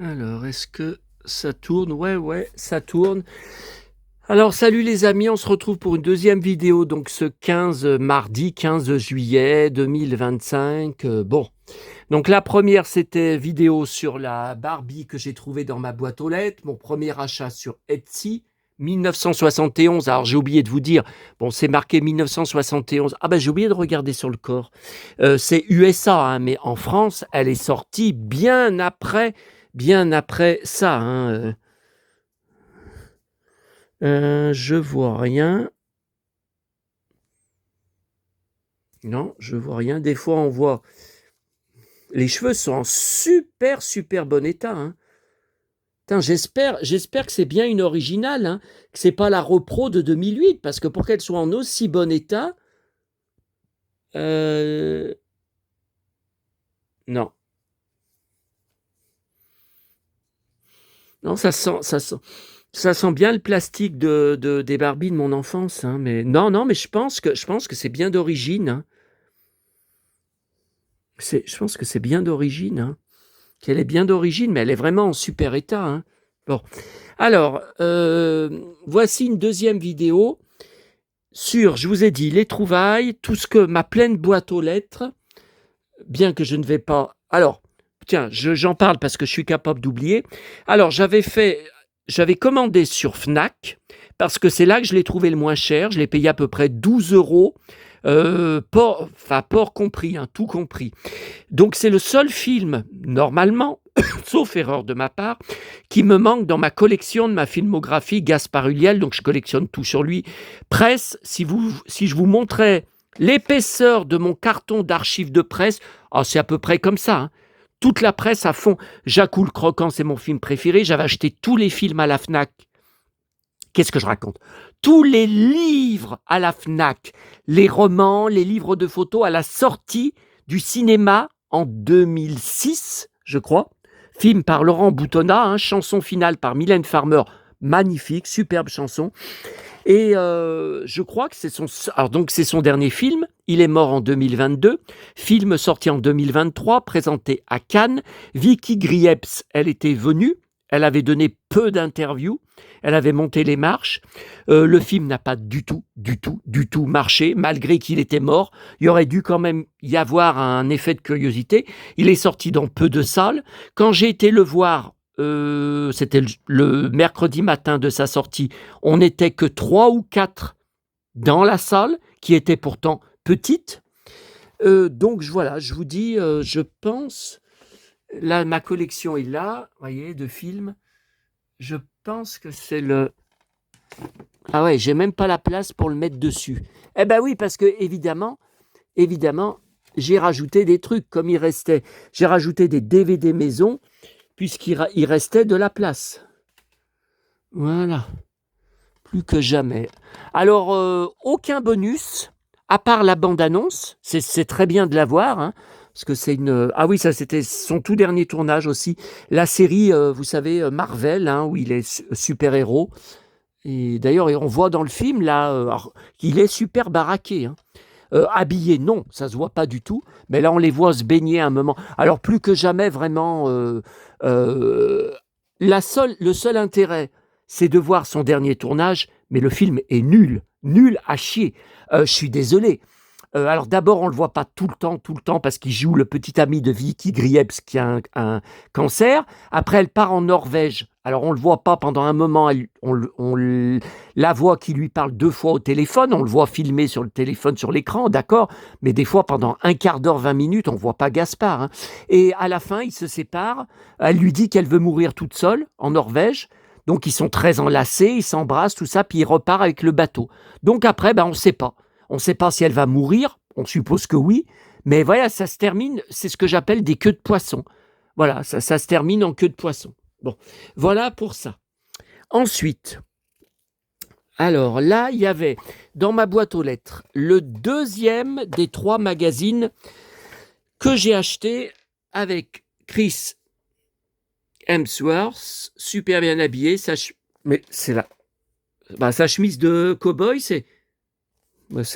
Alors, est-ce que ça tourne? Ouais, ça tourne. Alors, salut les amis, on se retrouve pour une deuxième vidéo, donc ce mardi 15 juillet 2025. Bon, donc la première, c'était vidéo sur la Barbie que j'ai trouvée dans ma boîte aux lettres, mon premier achat sur Etsy, 1971. Alors, j'ai oublié de vous dire, bon, c'est marqué 1971. Ah ben, j'ai oublié de regarder sur le corps. C'est USA, hein, mais en France, elle est sortie bien après ça. Hein. Je vois rien. Non, je vois rien. Des fois, on voit. Les cheveux sont en super bon état. Hein. Putain, j'espère que c'est bien une originale, hein, que c'est pas la repro de 2008, parce que pour qu'elle soit en aussi bon état, euh, non, non, ça sent bien le plastique des Barbies de mon enfance, hein, mais non, mais je pense que c'est bien d'origine. Hein. Je pense que c'est bien d'origine. Hein. Qu'elle est bien d'origine, mais elle est vraiment en super état. Hein. Bon, alors, voici une deuxième vidéo sur, je vous ai dit, les trouvailles, tout ce que ma pleine boîte aux lettres, bien que je ne vais pas... Alors, tiens, j'en parle parce que je suis capable d'oublier. Alors, j'avais commandé sur Fnac, parce que c'est là que je l'ai trouvé le moins cher. Je l'ai payé à peu près 12 euros, port compris, hein, tout compris. Donc c'est le seul film, normalement, sauf erreur de ma part, qui me manque dans ma collection de ma filmographie Gaspard Ulliel, donc je collectionne tout sur lui. Presse, si je vous montrais l'épaisseur de mon carton d'archives de presse, c'est à peu près comme ça. Hein. Toute la presse à fond. Jacques le Croquant, c'est mon film préféré. J'avais acheté tous les films à la Fnac. Qu'est-ce que je raconte? Tous les livres à la Fnac, les romans, les livres de photos à la sortie du cinéma en 2006, je crois. Film par Laurent Boutonnat, hein, chanson finale par Mylène Farmer, magnifique, superbe chanson. Et je crois que c'est son dernier film. Il est mort en 2022. Film sorti en 2023, présenté à Cannes. Vicky Grieps, elle était venue. Elle avait donné peu d'interviews. Elle avait monté les marches. Le film n'a pas du tout marché, malgré qu'il était mort. Il y aurait dû quand même y avoir un effet de curiosité. Il est sorti dans peu de salles. Quand j'ai été le voir, c'était le mercredi matin de sa sortie, on n'était que 3 ou 4 dans la salle, qui était pourtant petite. Donc voilà, je vous dis, je pense, là, ma collection est là, vous voyez, de films. Je pense que c'est le... Ah ouais, j'ai même pas la place pour le mettre dessus. Eh ben oui, parce que évidemment, j'ai rajouté des trucs, comme il restait. J'ai rajouté des DVD maison, puisqu'il restait de la place. Voilà. Plus que jamais. Alors, aucun bonus, à part la bande-annonce. C'est très bien de la voir, hein, parce que c'est une... Ah oui, ça, c'était son tout dernier tournage aussi. La série, vous savez, Marvel, hein, où il est super-héros. Et d'ailleurs, on voit dans le film, là, qu'il est super baraqué. Hein. Habillé, non, ça se voit pas du tout. Mais là, on les voit se baigner un moment. Alors, plus que jamais, vraiment... euh, le seul intérêt, c'est de voir son dernier tournage, mais le film est nul à chier. Je suis désolé. Alors d'abord, on le voit pas tout le temps, parce qu'il joue le petit ami de Vicky Grieps qui a un cancer. Après, elle part en Norvège. Alors on le voit pas pendant un moment. La voit qui lui parle 2 fois au téléphone. On le voit filmer sur le téléphone, sur l'écran, d'accord. Mais des fois, pendant un quart d'heure, 20 minutes, on voit pas Gaspard. Hein. Et à la fin, ils se séparent. Elle lui dit qu'elle veut mourir toute seule en Norvège. Donc ils sont très enlacés, ils s'embrassent, tout ça, puis il repart avec le bateau. Donc après, on ne sait pas. On ne sait pas si elle va mourir, on suppose que oui, mais voilà, ça se termine, c'est ce que j'appelle des queues de poisson. Voilà, ça se termine en queue de poisson. Bon, voilà pour ça. Ensuite, alors là, il y avait dans ma boîte aux lettres le deuxième des 3 magazines que j'ai acheté avec Chris Hemsworth, super bien habillé. Mais c'est là. Sa chemise de cow-boy, c'est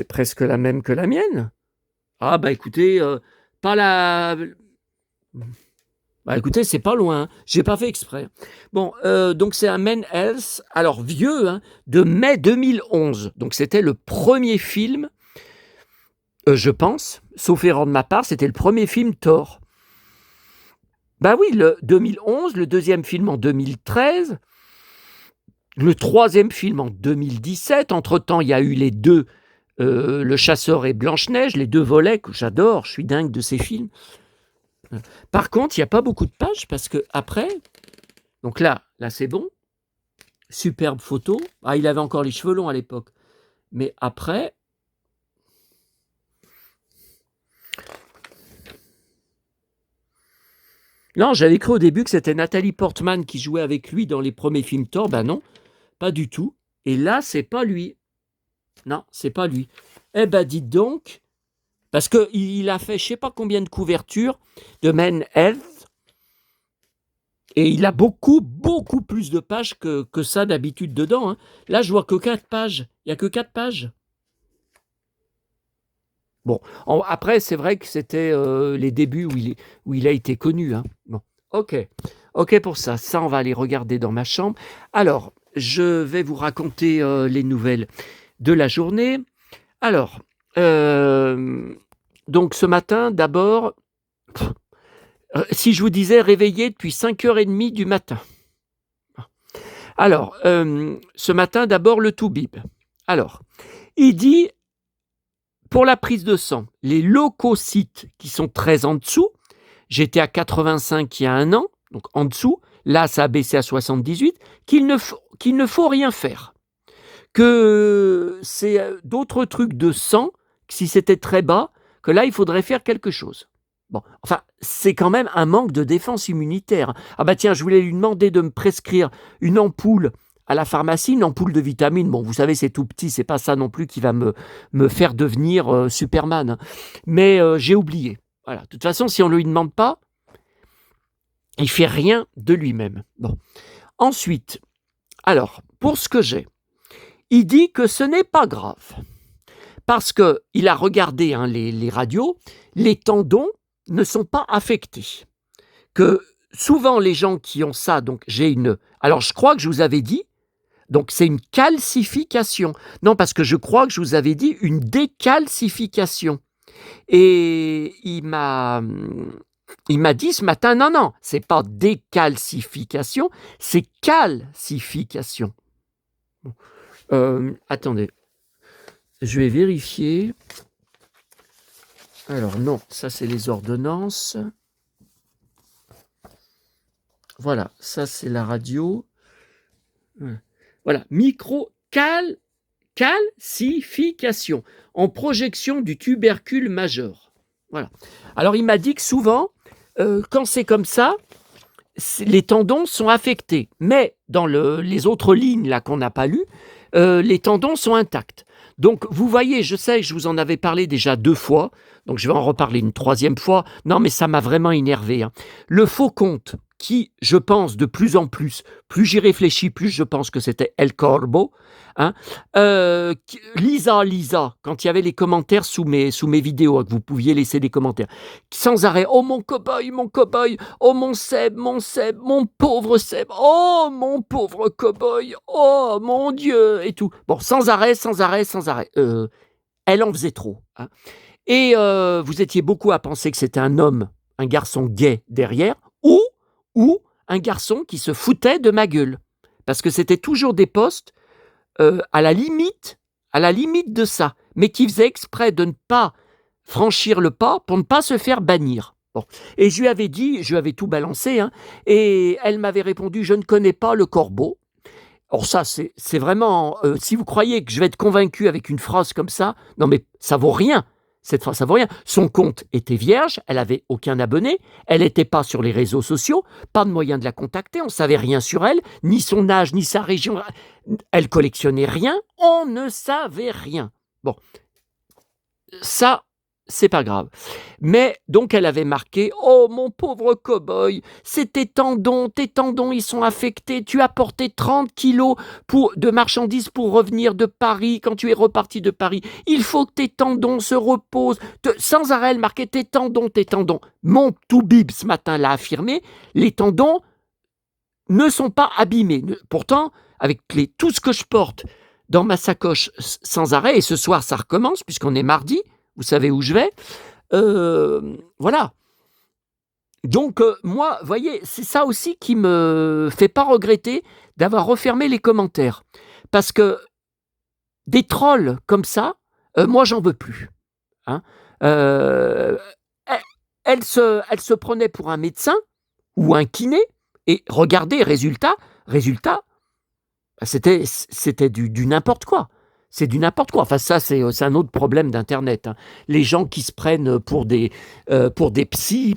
presque la même que la mienne. Ah écoutez, pas la... Bah, écoutez, c'est pas loin, hein. J'ai pas fait exprès. Bon, donc c'est un Men Health, alors vieux, hein, de mai 2011. Donc c'était le premier film, je pense, sauf erreur de ma part, c'était le premier film Thor. Bah oui, le 2011, le deuxième film en 2013, le troisième film en 2017. Entre-temps, il y a eu les deux, Le Chasseur et Blanche-Neige, les deux volets que j'adore, je suis dingue de ces films. Par contre, il n'y a pas beaucoup de pages parce que après, donc là c'est bon, superbe photo. Ah, il avait encore les cheveux longs à l'époque. Mais après, non, j'avais cru au début que c'était Nathalie Portman qui jouait avec lui dans les premiers films Thor. Ben non, pas du tout. Et là, c'est pas lui. Non, c'est pas lui. Eh ben, dites donc, parce qu'il a fait je sais pas combien de couvertures de Men Health, et il a beaucoup, beaucoup plus de pages que ça d'habitude dedans, hein. Là, je vois que 4 pages. Il n'y a que 4 pages. Bon, après, c'est vrai que c'était les débuts où il a été connu, hein. Bon, ok pour ça. Ça, on va aller regarder dans ma chambre. Alors, je vais vous raconter les nouvelles de la journée. Alors, donc ce matin, d'abord, si je vous disais réveillé depuis 5h30 du matin. Alors, ce matin, d'abord, le Toubib. Alors, il dit, pour la prise de sang, les leucocytes qui sont très en dessous, j'étais à 85 il y a un an, donc en dessous, là, ça a baissé à 78, qu'il ne faut rien faire. Que c'est d'autres trucs de sang, que si c'était très bas, que là, il faudrait faire quelque chose. Bon, enfin, c'est quand même un manque de défense immunitaire. Ah bah tiens, je voulais lui demander de me prescrire une ampoule à la pharmacie, une ampoule de vitamines. Bon, vous savez, c'est tout petit, c'est pas ça non plus qui va me faire devenir Superman, hein. Mais j'ai oublié. Voilà. De toute façon, si on ne lui demande pas, il fait rien de lui-même. Bon. Ensuite, alors, pour ce que j'ai, il dit que ce n'est pas grave. Parce qu'il a regardé les radios, les tendons ne sont pas affectés. Que souvent les gens qui ont ça, donc j'ai une... Alors je crois que je vous avais dit, donc c'est une calcification. Non, parce que je crois que je vous avais dit une décalcification. Et il m'a dit ce matin, non, c'est pas décalcification, c'est calcification. Attendez, je vais vérifier. Alors non, ça c'est les ordonnances. Voilà, ça c'est la radio. Voilà, calcification en projection du tubercule majeur. Voilà. Alors il m'a dit que souvent, quand c'est comme ça, les tendons sont affectés. Mais dans les autres lignes là qu'on n'a pas lues, les tendons sont intacts. Donc vous voyez, je sais, je vous en avais parlé déjà 2 fois, donc je vais en reparler une 3e fois. Non, mais ça m'a vraiment énervé, hein. Le faux compte, qui, je pense, de plus en plus j'y réfléchis, plus je pense que c'était El Corbo, hein. Lisa, quand il y avait les commentaires sous mes vidéos, hein, que vous pouviez laisser des commentaires, sans arrêt, oh mon cow-boy, oh mon Seb, mon pauvre Seb, oh mon pauvre cow-boy, oh mon Dieu, et tout. Bon, sans arrêt. Elle en faisait trop, hein. Et vous étiez beaucoup à penser que c'était un homme, un garçon gay derrière, ou un garçon qui se foutait de ma gueule. Parce que c'était toujours des posts à la limite de ça, mais qui faisaient exprès de ne pas franchir le pas pour ne pas se faire bannir. Bon. Et je lui avais dit, je lui avais tout balancé, hein, et elle m'avait répondu, je ne connais pas le corbeau. Or ça, c'est vraiment, si vous croyez que je vais être convaincu avec une phrase comme ça, non mais ça vaut rien. Cette phrase, ça vaut rien. Son compte était vierge, elle avait aucun abonné, elle n'était pas sur les réseaux sociaux, pas de moyen de la contacter, on ne savait rien sur elle, ni son âge, ni sa région, elle collectionnait rien, on ne savait rien. Bon, ça, c'est pas grave. Mais donc elle avait marqué: «Oh mon pauvre cow-boy, c'est tes tendons, ils sont affectés. Tu as porté 30 kilos de marchandises pour revenir de Paris. Quand tu es reparti de Paris, il faut que tes tendons se reposent.» Sans arrêt, elle marquait: tes tendons, tes tendons. Mon Toubib ce matin l'a affirmé, les tendons ne sont pas abîmés. Pourtant, avec tout ce que je porte dans ma sacoche sans arrêt, et ce soir ça recommence puisqu'on est mardi, vous savez où je vais, voilà. Donc moi, voyez, c'est ça aussi qui me fait pas regretter d'avoir refermé les commentaires. Parce que des trolls comme ça, moi j'en veux plus, hein. Heu, elle elle se prenait pour un médecin ou un kiné et regardez, résultat, c'était du n'importe quoi. C'est du n'importe quoi. Enfin ça, c'est un autre problème d'internet, hein. Les gens qui se prennent pour des psys,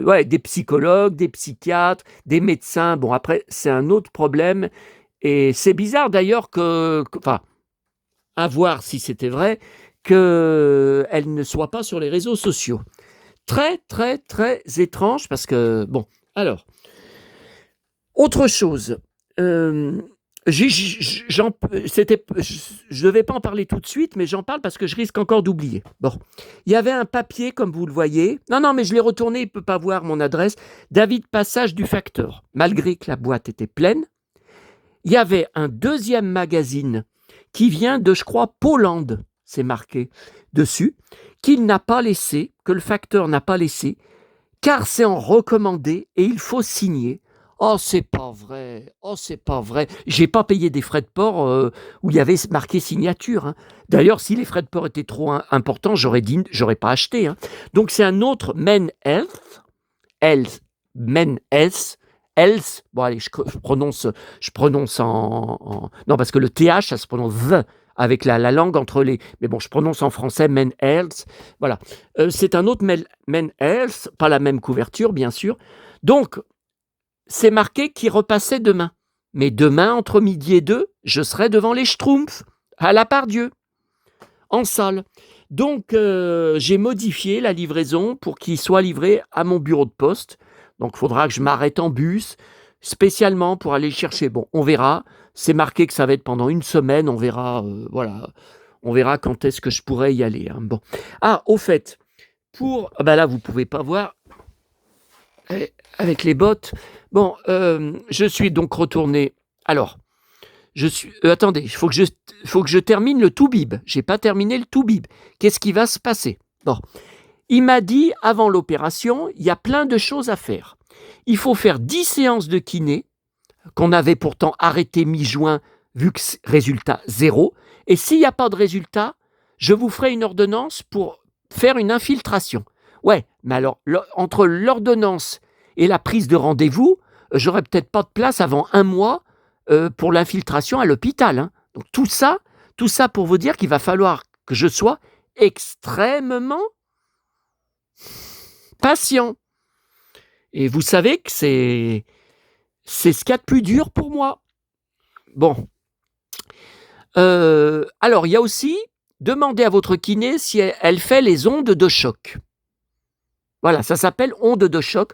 ouais, des psychologues, des psychiatres, des médecins. Bon après, c'est un autre problème et c'est bizarre d'ailleurs enfin, à voir si c'était vrai, qu'elle ne soit pas sur les réseaux sociaux. Très, très, très étrange parce que bon, alors autre chose, je devais pas en parler tout de suite, mais j'en parle parce que je risque encore d'oublier. Bon, il y avait un papier comme vous le voyez. Non, mais je l'ai retourné, il peut pas voir mon adresse. David Passage du Facteur. Malgré que la boîte était pleine, il y avait un deuxième magazine qui vient de, je crois, Poland, c'est marqué dessus, qu'il n'a pas laissé, que le Facteur n'a pas laissé, car c'est en recommandé et il faut signer. Oh, c'est pas vrai. Oh, c'est pas vrai. J'ai pas payé des frais de port où il y avait marqué signature, hein. D'ailleurs, si les frais de port étaient trop importants, j'aurais pas acheté, hein. Donc, c'est un autre Men Health. Bon, allez, je prononce non, parce que le TH, ça se prononce V avec la langue entre les. Mais bon, je prononce en français Men Health. Voilà. C'est un autre Men Health, pas la même couverture, bien sûr. Donc, c'est marqué qu'il repassait demain. Mais demain, entre midi et 2, je serai devant les Schtroumpfs, à la Part-Dieu, en salle. Donc, j'ai modifié la livraison pour qu'il soit livré à mon bureau de poste. Donc, il faudra que je m'arrête en bus, spécialement pour aller le chercher. Bon, on verra. C'est marqué que ça va être pendant une semaine. On verra, voilà. On verra quand est-ce que je pourrais y aller, hein. Bon. Ah, au fait, là, vous ne pouvez pas voir avec les bottes. Bon, je suis donc retourné. Alors, attendez, il faut que je termine le Toubib. J'ai pas terminé le Toubib. Qu'est-ce qui va se passer? Bon, il m'a dit avant l'opération, il y a plein de choses à faire. Il faut faire 10 séances de kiné, qu'on avait pourtant arrêté mi-juin, vu que résultat 0. Et s'il n'y a pas de résultat, je vous ferai une ordonnance pour faire une infiltration. Ouais, mais alors, entre l'ordonnance et la prise de rendez-vous, j'aurais peut-être pas de place avant 1 mois pour l'infiltration à l'hôpital, hein. Donc tout ça pour vous dire qu'il va falloir que je sois extrêmement patient. Et vous savez que c'est ce qu'il y a de plus dur pour moi. Bon. Alors, il y a aussi, demandez à votre kiné si elle fait les ondes de choc. Voilà, ça s'appelle ondes de choc.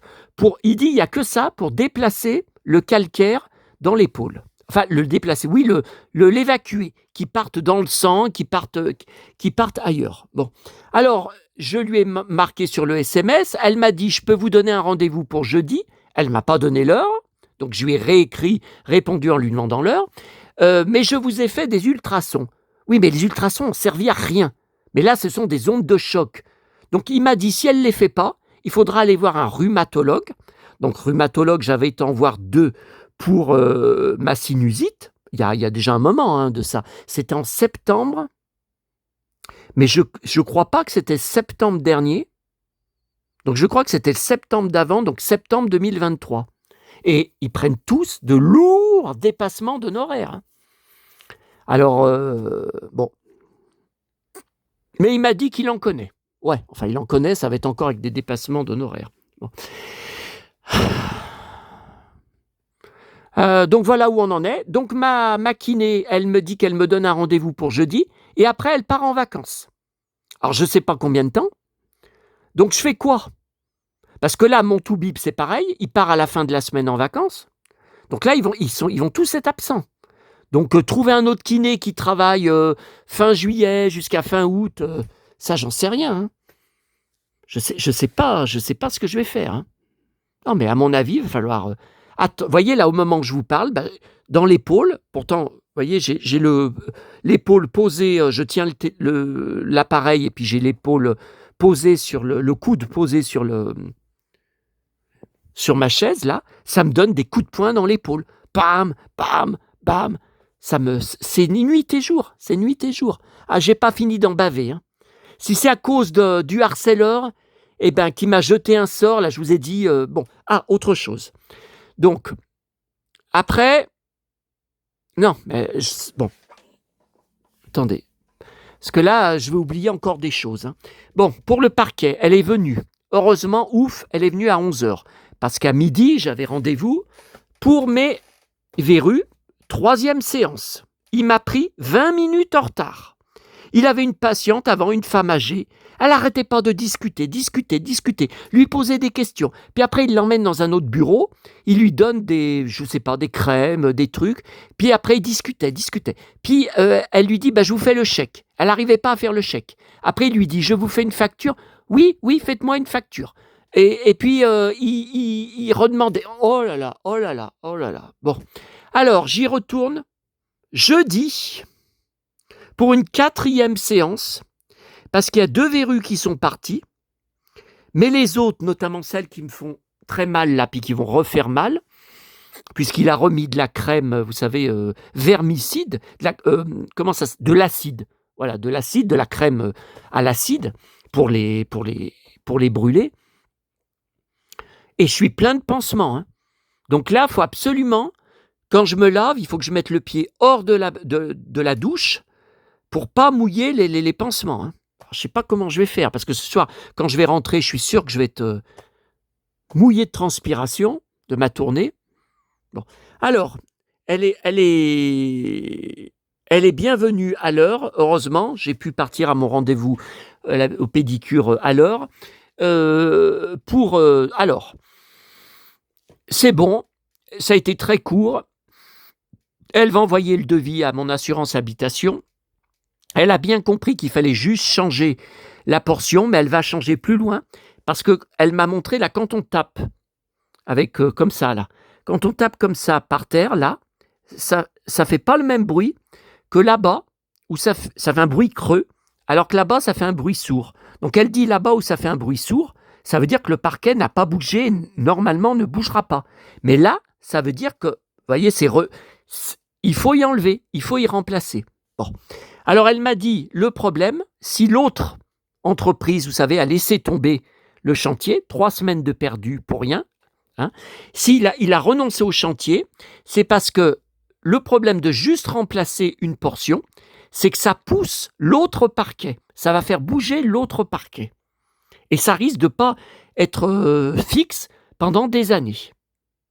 Il dit, il n'y a que ça pour déplacer le calcaire dans l'épaule. Enfin, le déplacer, oui, l'évacuer, qui parte dans le sang, qui parte ailleurs. Bon, alors, je lui ai marqué sur le SMS, elle m'a dit, je peux vous donner un rendez-vous pour jeudi. Elle ne m'a pas donné l'heure, donc je lui ai répondu en lui demandant l'heure. Mais je vous ai fait des ultrasons. Oui, mais les ultrasons n'ont servi à rien. Mais là, ce sont des ondes de choc. Donc, il m'a dit, si elle ne les fait pas, il faudra aller voir un rhumatologue. Donc, rhumatologue, j'avais été en voir 2 pour ma sinusite. Il y a déjà un moment, hein, de ça. C'était en septembre. Mais je ne crois pas que c'était septembre dernier. Donc, je crois que c'était le septembre d'avant, donc septembre 2023. Et ils prennent tous de lourds dépassements d'honoraires, hein. Alors, bon. Mais il m'a dit qu'il en connaît. Ouais, enfin, il en connaît, ça va être encore avec des dépassements d'honoraires. Bon. Donc voilà où on en est. Donc ma kiné, elle me dit qu'elle me donne un rendez-vous pour jeudi et après elle part en vacances. Alors je ne sais pas combien de temps. Donc je fais quoi? Parce que là, mon Toubib, c'est pareil, il part à la fin de la semaine en vacances. Donc là, ils vont tous être absents. Donc trouver un autre kiné qui travaille fin juillet jusqu'à fin août, ça j'en sais rien. Hein. Je sais pas ce que je vais faire. Hein. Non, mais à mon avis, il va falloir. Voyez là, au moment que je vous parle, dans l'épaule, pourtant, voyez, j'ai l'épaule posée, je tiens l'appareil et puis j'ai l'épaule posée sur le coude posé sur ma chaise là, ça me donne des coups de poing dans l'épaule. Bam, bam, bam. C'est nuit et jour. C'est nuit et jour. Ah, j'ai pas fini d'en baver. Hein. Si c'est à cause du harceleur, qui m'a jeté un sort, là, je vous ai dit, autre chose. Donc, après, non, mais, attendez. Parce que là, je vais oublier encore des choses. Hein. Bon, pour le parquet, elle est venue. Heureusement, elle est venue à 11h. Parce qu'à midi, j'avais rendez-vous pour mes verrues, 3e séance. Il m'a pris 20 minutes en retard. Il avait une patiente avant, une femme âgée. Elle n'arrêtait pas de discuter, lui poser des questions. Puis après, il l'emmène dans un autre bureau. Il lui donne des crèmes, des trucs. Puis après, il discutait. Puis elle lui dit, je vous fais le chèque. Elle n'arrivait pas à faire le chèque. Après, il lui dit, je vous fais une facture. Oui, faites-moi une facture. Et puis, il redemandait. Oh là là. Bon. Alors, j'y retourne jeudi pour une 4e séance, parce qu'il y a 2 verrues qui sont parties, mais les autres, notamment celles qui me font très mal là, puis qui vont refaire mal, puisqu'il a remis de la crème, vous savez, vermicide, de l'acide. Voilà, de l'acide, de la crème à l'acide pour les brûler. Et je suis plein de pansements. Hein. Donc là, il faut absolument, quand je me lave, il faut que je mette le pied hors de la douche pour pas mouiller les pansements. Hein. Alors, je sais pas comment je vais faire, parce que ce soir, quand je vais rentrer, je suis sûr que je vais être mouillé de transpiration de ma tournée. Bon. Alors, elle est bienvenue à l'heure. Heureusement, j'ai pu partir à mon rendez-vous au pédicure à l'heure. Alors, c'est bon, ça a été très court. Elle va envoyer le devis à mon assurance habitation. Elle a bien compris qu'il fallait juste changer la portion, mais elle va changer plus loin, parce qu'elle m'a montré, là, quand on tape, avec comme ça, là, quand on tape comme ça par terre, là, ça fait pas le même bruit que là-bas, où ça fait un bruit creux, alors que là-bas, ça fait un bruit sourd. Donc elle dit là-bas où ça fait un bruit sourd, ça veut dire que le parquet n'a pas bougé, normalement ne bougera pas. Mais là, ça veut dire que, vous voyez, il faut y enlever, il faut y remplacer. Bon. Alors elle m'a dit, le problème, si l'autre entreprise, vous savez, a laissé tomber le chantier, 3 semaines de perdu pour rien, hein, il a renoncé au chantier, c'est parce que le problème de juste remplacer une portion, c'est que ça pousse l'autre parquet, ça va faire bouger l'autre parquet. Et ça risque de ne pas être fixe pendant des années.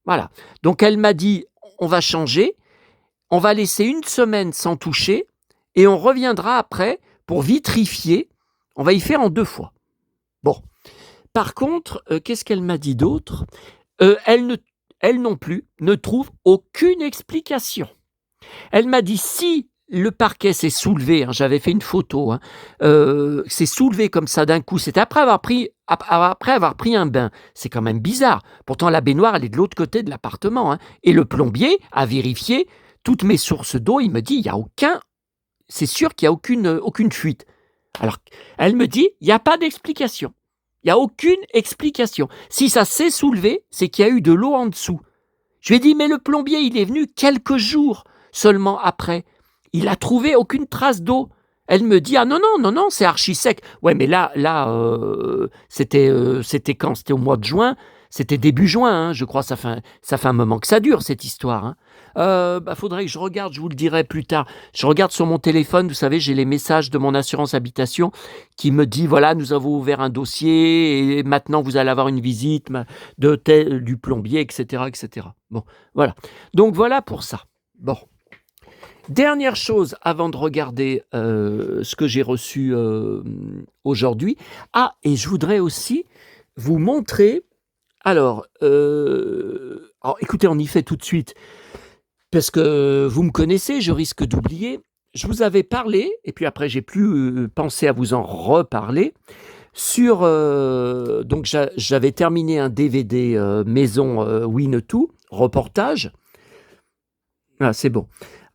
Voilà. Donc elle m'a dit, on va changer, on va laisser 1 semaine sans toucher, et on reviendra après pour vitrifier. On va y faire en 2 fois. Bon. Par contre, qu'est-ce qu'elle m'a dit d'autre ? Elle non plus ne trouve aucune explication. Elle m'a dit, si le parquet s'est soulevé, hein, j'avais fait une photo, hein, s'est soulevé comme ça d'un coup, c'était après avoir pris un bain. C'est quand même bizarre. Pourtant, la baignoire, elle est de l'autre côté de l'appartement. Hein, et le plombier a vérifié toutes mes sources d'eau. Il me dit, c'est sûr qu'il n'y a aucune fuite. Alors, elle me dit, il n'y a pas d'explication. Il n'y a aucune explication. Si ça s'est soulevé, c'est qu'il y a eu de l'eau en dessous. Je lui ai dit, mais le plombier, il est venu quelques jours seulement après. Il n'a trouvé aucune trace d'eau. Elle me dit, ah non, c'est archi sec. Ouais, mais là c'était quand ? C'était au mois de juin. C'était début juin, hein, je crois, ça fait un moment que ça dure, cette histoire. Hein. Faudrait que je regarde, je vous le dirai plus tard. Je regarde sur mon téléphone, vous savez, j'ai les messages de mon assurance habitation qui me dit, voilà, nous avons ouvert un dossier et maintenant vous allez avoir une visite du plombier, etc., etc. Bon, voilà. Donc voilà pour ça. Bon. Dernière chose avant de regarder ce que j'ai reçu aujourd'hui. Ah, et je voudrais aussi vous montrer. Alors, écoutez, on y fait tout de suite, parce que vous me connaissez, je risque d'oublier. Je vous avais parlé, et puis après j'ai plus pensé à vous en reparler, sur... donc j'avais terminé un DVD maison Winnetou, reportage. Ah, c'est bon.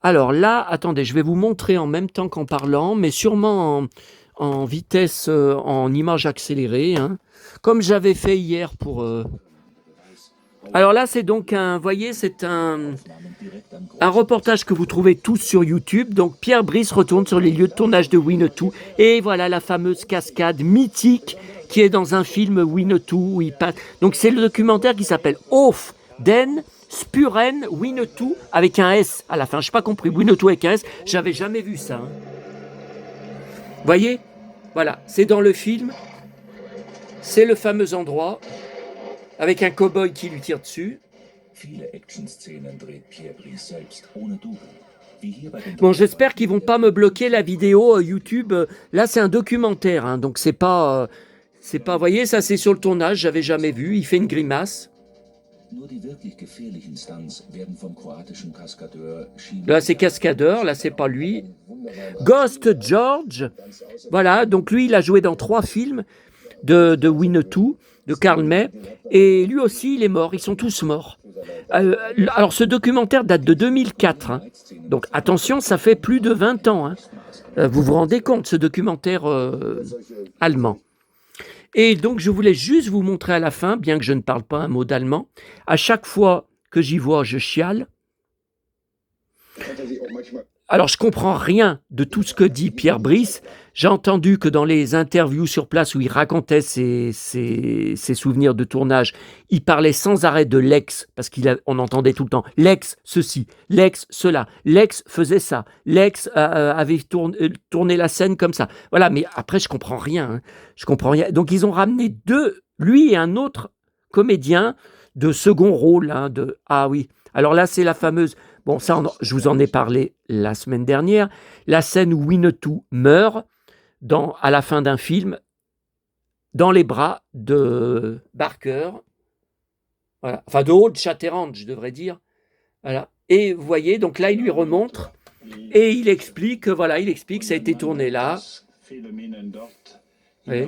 Alors là, attendez, je vais vous montrer en même temps qu'en parlant, mais sûrement en vitesse, en image accélérée, hein, comme j'avais fait hier pour... Alors là, c'est donc vous voyez, c'est un reportage que vous trouvez tous sur YouTube. Donc Pierre Brice retourne sur les lieux de tournage de Winnetou. Et voilà la fameuse cascade mythique qui est dans un film Winnetou où il passe. Donc c'est le documentaire qui s'appelle Hof den Spuren Winnetou avec un S à la fin. Je n'ai pas compris. Winnetou avec un S, j'avais jamais vu ça. Hein. Voyez, voilà, c'est dans le film. C'est le fameux endroit avec un cow-boy qui lui tire dessus. Bon, j'espère qu'ils vont pas me bloquer la vidéo YouTube. Là, c'est un documentaire, hein, donc c'est pas, vous voyez, ça c'est sur le tournage, j'avais jamais vu. Il fait une grimace. Là, c'est cascadeur, là, c'est pas lui. Ghost George, voilà, donc lui, il a joué dans 3 films de Winnetou, de Karl May, et lui aussi, il est mort, ils sont tous morts. Alors, ce documentaire date de 2004, hein. Donc attention, ça fait plus de 20 ans. Hein. Vous vous rendez compte, ce documentaire allemand. Et donc, je voulais juste vous montrer à la fin, bien que je ne parle pas un mot d'allemand, à chaque fois que j'y vois, je chiale. Alors, je comprends rien de tout ce que dit Pierre Brice. J'ai entendu que dans les interviews sur place où il racontait ses souvenirs de tournage, il parlait sans arrêt de l'ex, parce qu'on entendait tout le temps l'ex ceci, l'ex cela, l'ex faisait ça, l'ex avait tourné la scène comme ça. Voilà, mais après, je comprends rien. Hein. Je comprends rien. Donc, ils ont ramené lui et un autre comédien de second rôle. Hein, ah oui, alors là, c'est la fameuse... Bon, ça, je vous en ai parlé la semaine dernière. La scène où Winnetou meurt à la fin d'un film dans les bras de Barker. Voilà. Enfin, de Old Shatterhand, je devrais dire. Voilà. Et vous voyez, donc là, il lui remontre et il explique, voilà, que ça a été tourné là. Oui.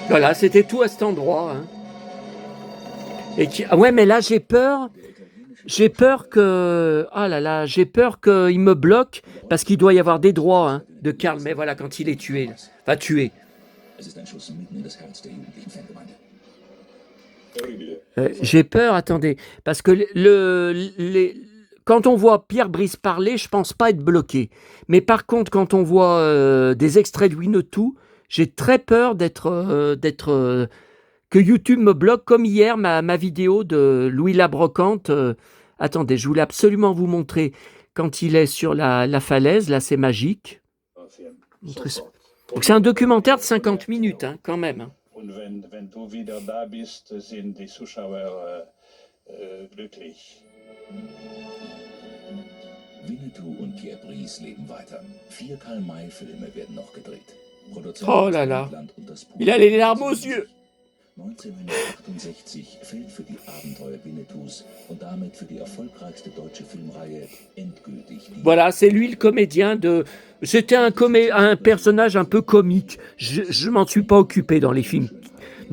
Voilà, c'était tout à cet endroit. Hein. Ouais, mais là, j'ai peur. J'ai peur que... Ah là là, j'ai peur qu'il me bloque parce qu'il doit y avoir des droits hein, de Karl May, voilà, quand il est tué. Enfin, tué. J'ai peur, attendez, parce que quand on voit Pierre Brice parler, je pense pas être bloqué. Mais par contre, quand on voit des extraits de Winnetou, j'ai très peur que YouTube me bloque, comme hier ma vidéo de Louis Labrocante. Attendez, je voulais absolument vous montrer quand il est sur la falaise, là c'est magique. Donc c'est un documentaire de 50 minutes, hein, quand même. Hein. Und wenn du wieder da bist, sind die Zuschauer glücklich. Winnetou und Pierre Brice leben weiter. 4 Karl-May-Filme werden noch gedreht. Oh là là, il a les larmes aux yeux. 1968 fällt für die Abenteuer Winnetous und damit für die erfolgreichste deutsche Filmreihe endgültig. Voilà, c'est lui le comédien de... C'était un personnage un peu comique. Je m'en suis pas occupé dans les films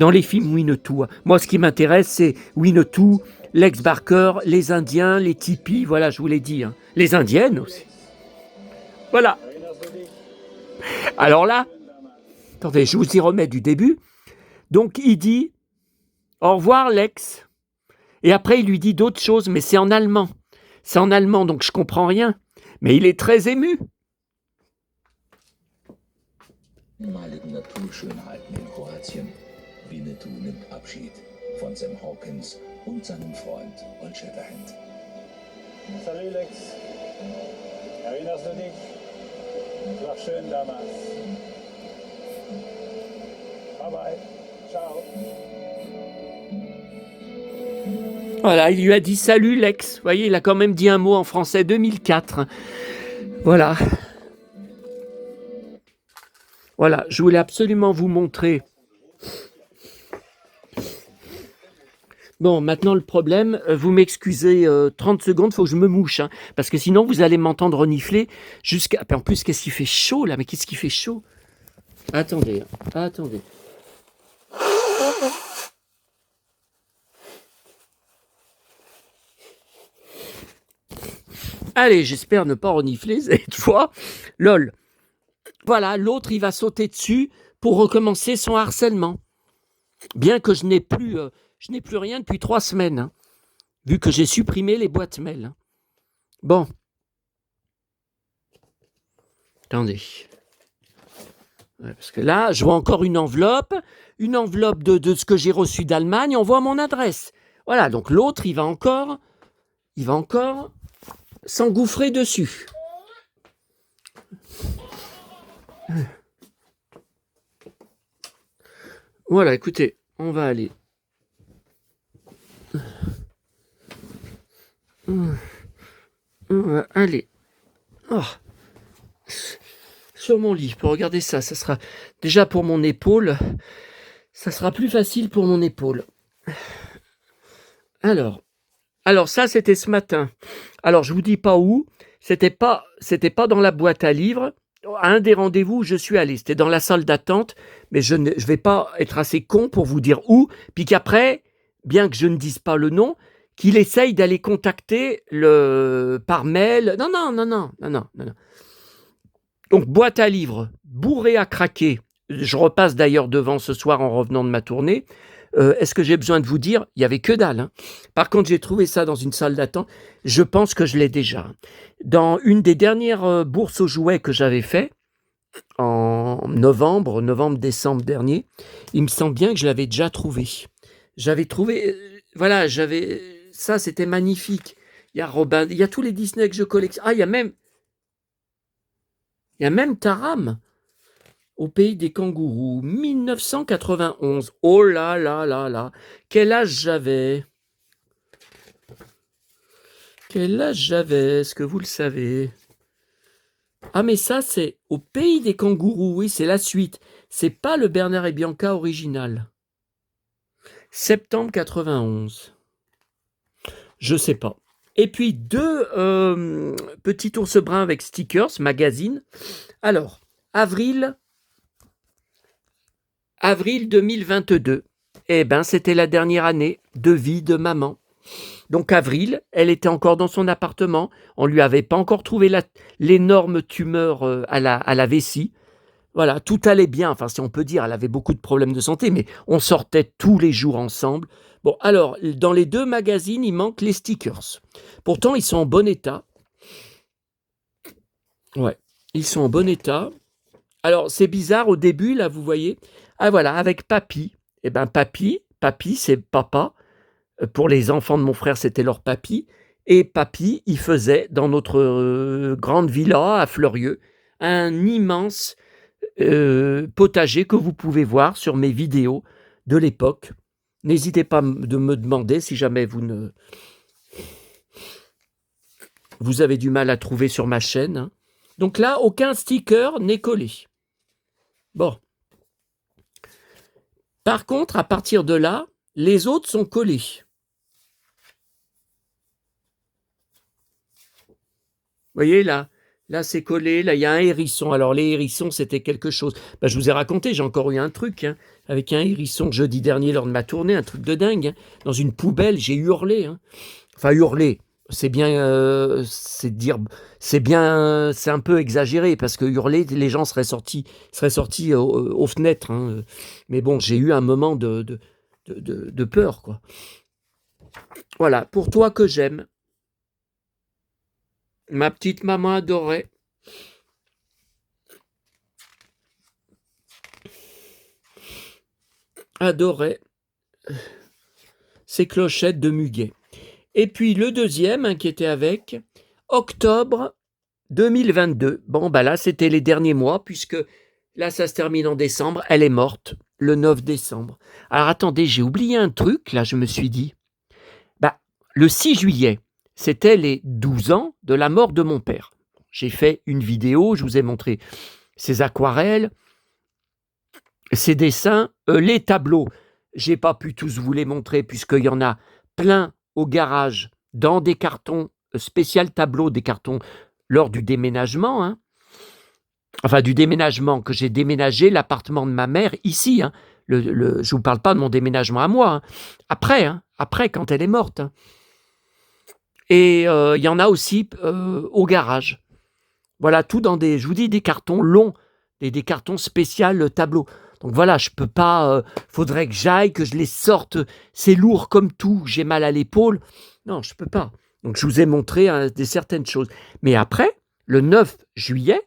Winnetou. Moi, ce qui m'intéresse, c'est Winnetou, Lex Barker, les Indiens, les tipis, voilà, je vous l'ai dit. Hein. Les Indiennes aussi. Voilà. Alors là, attendez, je vous y remets du début. Donc, il dit « Au revoir, Lex ». Et après, il lui dit d'autres choses, mais c'est en allemand. C'est en allemand, donc je comprends rien. Mais il est très ému. Ehemaligen Naturschönheiten in Kroatien. Winnetou nimmt Abschied von Sam Hawkins und seinem Freund Old Shatterhand. Salut Lex. Erinnerst du dich? Es war schön damals. Bye bye. Ciao. Voilà, il lui a dit salut Lex. Vous voyez, il a quand même dit un mot en français 2004. Voilà. Voilà, je voulais absolument vous montrer. Bon, maintenant le problème, vous m'excusez 30 secondes, il faut que je me mouche, hein, parce que sinon vous allez m'entendre renifler jusqu'à... En plus, qu'est-ce qu'il fait chaud là? Mais qu'est-ce qu'il fait chaud? Attendez, attendez. Allez, j'espère ne pas renifler cette fois. Lol. Voilà, l'autre, il va sauter dessus pour recommencer son harcèlement. Bien que je n'ai plus rien depuis 3 semaines, hein, vu que j'ai supprimé les boîtes mail. Hein. Bon. Attendez. Ouais, parce que là, je vois encore une enveloppe de ce que j'ai reçu d'Allemagne. On voit mon adresse. Voilà, donc l'autre, il va encore s'engouffrer dessus. Voilà, écoutez, on va aller. On va aller. Oh. Sur mon lit pour regarder ça. Ça sera déjà pour mon épaule. Ça sera plus facile pour mon épaule. Alors ça, c'était ce matin. Alors, je vous dis pas où. C'était pas dans la boîte à livres. À un des rendez-vous où je suis allé, c'était dans la salle d'attente, mais je vais pas être assez con pour vous dire où, puis qu'après, bien que je ne dise pas le nom, qu'il essaye d'aller contacter par mail. Non. Donc, boîte à livres, bourrée à craquer. Je repasse d'ailleurs devant ce soir en revenant de ma tournée. Est-ce que j'ai besoin de vous dire? Il n'y avait que dalle. Hein. Par contre, j'ai trouvé ça dans une salle d'attente. Je pense que je l'ai déjà. Dans une des dernières bourses aux jouets que j'avais fait, en novembre-décembre dernier, il me semble bien que je l'avais déjà trouvé. J'avais trouvé... ça, c'était magnifique. Il y a Robin, il y a tous les Disney que je collectionne. Ah, il y a même Taram. Au pays des kangourous, 1991. Oh là là là là. Quel âge j'avais? Est-ce que vous le savez? Ah mais ça c'est au pays des kangourous, oui c'est la suite. C'est pas le Bernard et Bianca original. Septembre 91. Je sais pas. Et puis 2 petits ours bruns avec stickers, magazine. Alors, avril 2022. Eh ben, c'était la dernière année de vie de maman. Donc avril, elle était encore dans son appartement. On lui avait pas encore trouvé l'énorme tumeur à la vessie. Voilà, tout allait bien. Enfin, si on peut dire, elle avait beaucoup de problèmes de santé, mais on sortait tous les jours ensemble. Bon, alors, dans les 2 magazines, il manque les stickers. Pourtant, ils sont en bon état. Ouais, ils sont en bon état. Alors, c'est bizarre, au début, là, vous voyez. Ah voilà, avec papy. Eh ben, papy, c'est papa. Pour les enfants de mon frère, c'était leur papy. Et papy, il faisait, dans notre grande villa à Fleurieux, un immense potager que vous pouvez voir sur mes vidéos de l'époque. N'hésitez pas de me demander si jamais vous avez du mal à trouver sur ma chaîne. Hein. Donc là, aucun sticker n'est collé. Bon. Par contre, à partir de là, les autres sont collés. Vous voyez, là c'est collé, là, il y a un hérisson. Alors, les hérissons, c'était quelque chose. Ben, je vous ai raconté, j'ai encore eu un truc, hein, avec un hérisson jeudi dernier lors de ma tournée, un truc de dingue. Hein. Dans une poubelle, j'ai hurlé. Hein. Enfin, hurlé, c'est bien, c'est un peu exagéré, parce que hurler, les gens seraient sortis aux fenêtres. Hein. Mais bon, j'ai eu un moment de peur, quoi. Voilà, pour toi que j'aime. Ma petite maman adorait. Adorait ces clochettes de muguet. Et puis le deuxième, qui était avec, octobre 2022. Bon, bah là, c'était les derniers mois, puisque là, ça se termine en décembre. Elle est morte le 9 décembre. Alors attendez, j'ai oublié un truc, là, je me suis dit. Bah, le 6 juillet, c'était les 12 ans de la mort de mon père. J'ai fait une vidéo, je vous ai montré ses aquarelles, ses dessins, les tableaux. J'ai pas pu tous vous les montrer, puisqu'il y en a plein au garage, dans des cartons, spécial tableau, des cartons lors du déménagement, hein. Enfin, du déménagement, que j'ai déménagé l'appartement de ma mère ici, hein. Je ne vous parle pas de mon déménagement à moi, hein. Après, quand elle est morte, hein. Et il y en a aussi au garage. Voilà, tout dans des, je vous dis, des cartons longs, des cartons spécial tableau. Donc voilà, je peux pas, faudrait que j'aille, que je les sorte, c'est lourd comme tout, j'ai mal à l'épaule. Non, je peux pas. Donc je vous ai montré des certaines choses. Mais après, le 9 juillet,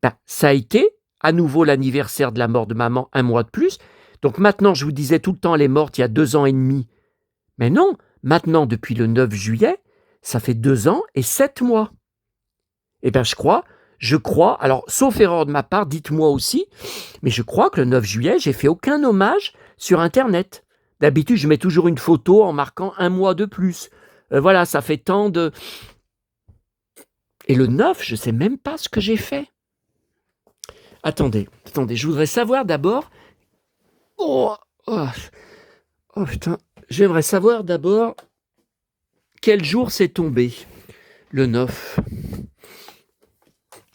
ben, ça a été à nouveau l'anniversaire de la mort de maman, un mois de plus. Donc maintenant, je vous disais tout le temps, elle est morte il y a 2 ans et demi. Mais non, maintenant, depuis le 9 juillet, ça fait 2 ans et 7 mois. Eh bien, je crois, alors, sauf erreur de ma part, dites-moi aussi, mais je crois que le 9 juillet, j'ai fait aucun hommage sur Internet. D'habitude, je mets toujours une photo en marquant un mois de plus. Voilà, ça fait tant de... Et le 9, je ne sais même pas ce que j'ai fait. Attendez, je voudrais savoir d'abord... Oh putain, j'aimerais savoir d'abord quel jour c'est tombé, le 9.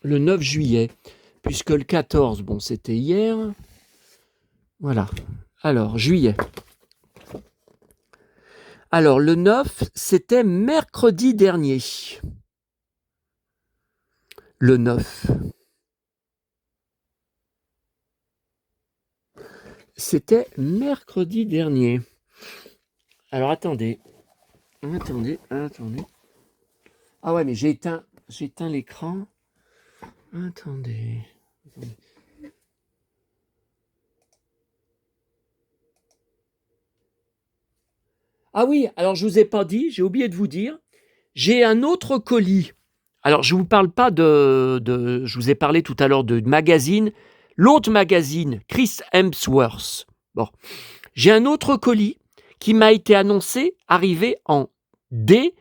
Le 9 juillet, puisque le 14, bon, c'était hier. Voilà. Alors, juillet. Alors, le 9, c'était mercredi dernier. Le 9. C'était mercredi dernier. Alors, attendez. Ah ouais, mais j'ai éteint l'écran. Attendez. Ah oui, alors je vous ai pas dit, j'ai oublié de vous dire, j'ai un autre colis. Alors je vous parle pas je vous ai parlé tout à l'heure de magazine, l'autre magazine, Chris Hemsworth. Bon, j'ai un autre colis qui m'a été annoncé arriver en D,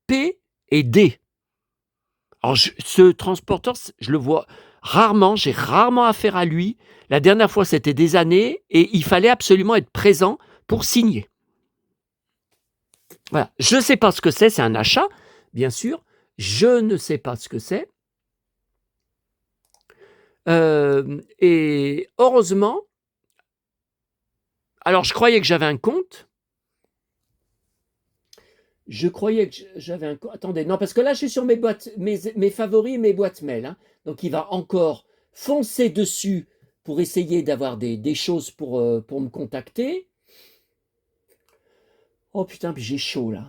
P et D. Alors ce transporteur, je le vois rarement, j'ai rarement affaire à lui. La dernière fois, c'était des années et il fallait absolument être présent pour signer. Voilà. Je ne sais pas ce que c'est un achat, bien sûr. Je ne sais pas ce que c'est. Et heureusement, alors je croyais que j'avais un compte. Attendez, non, parce que là, je suis sur mes boîtes, mes favoris et mes boîtes mail. Hein. Donc, il va encore foncer dessus pour essayer d'avoir des choses pour me contacter. Oh putain, puis j'ai chaud là.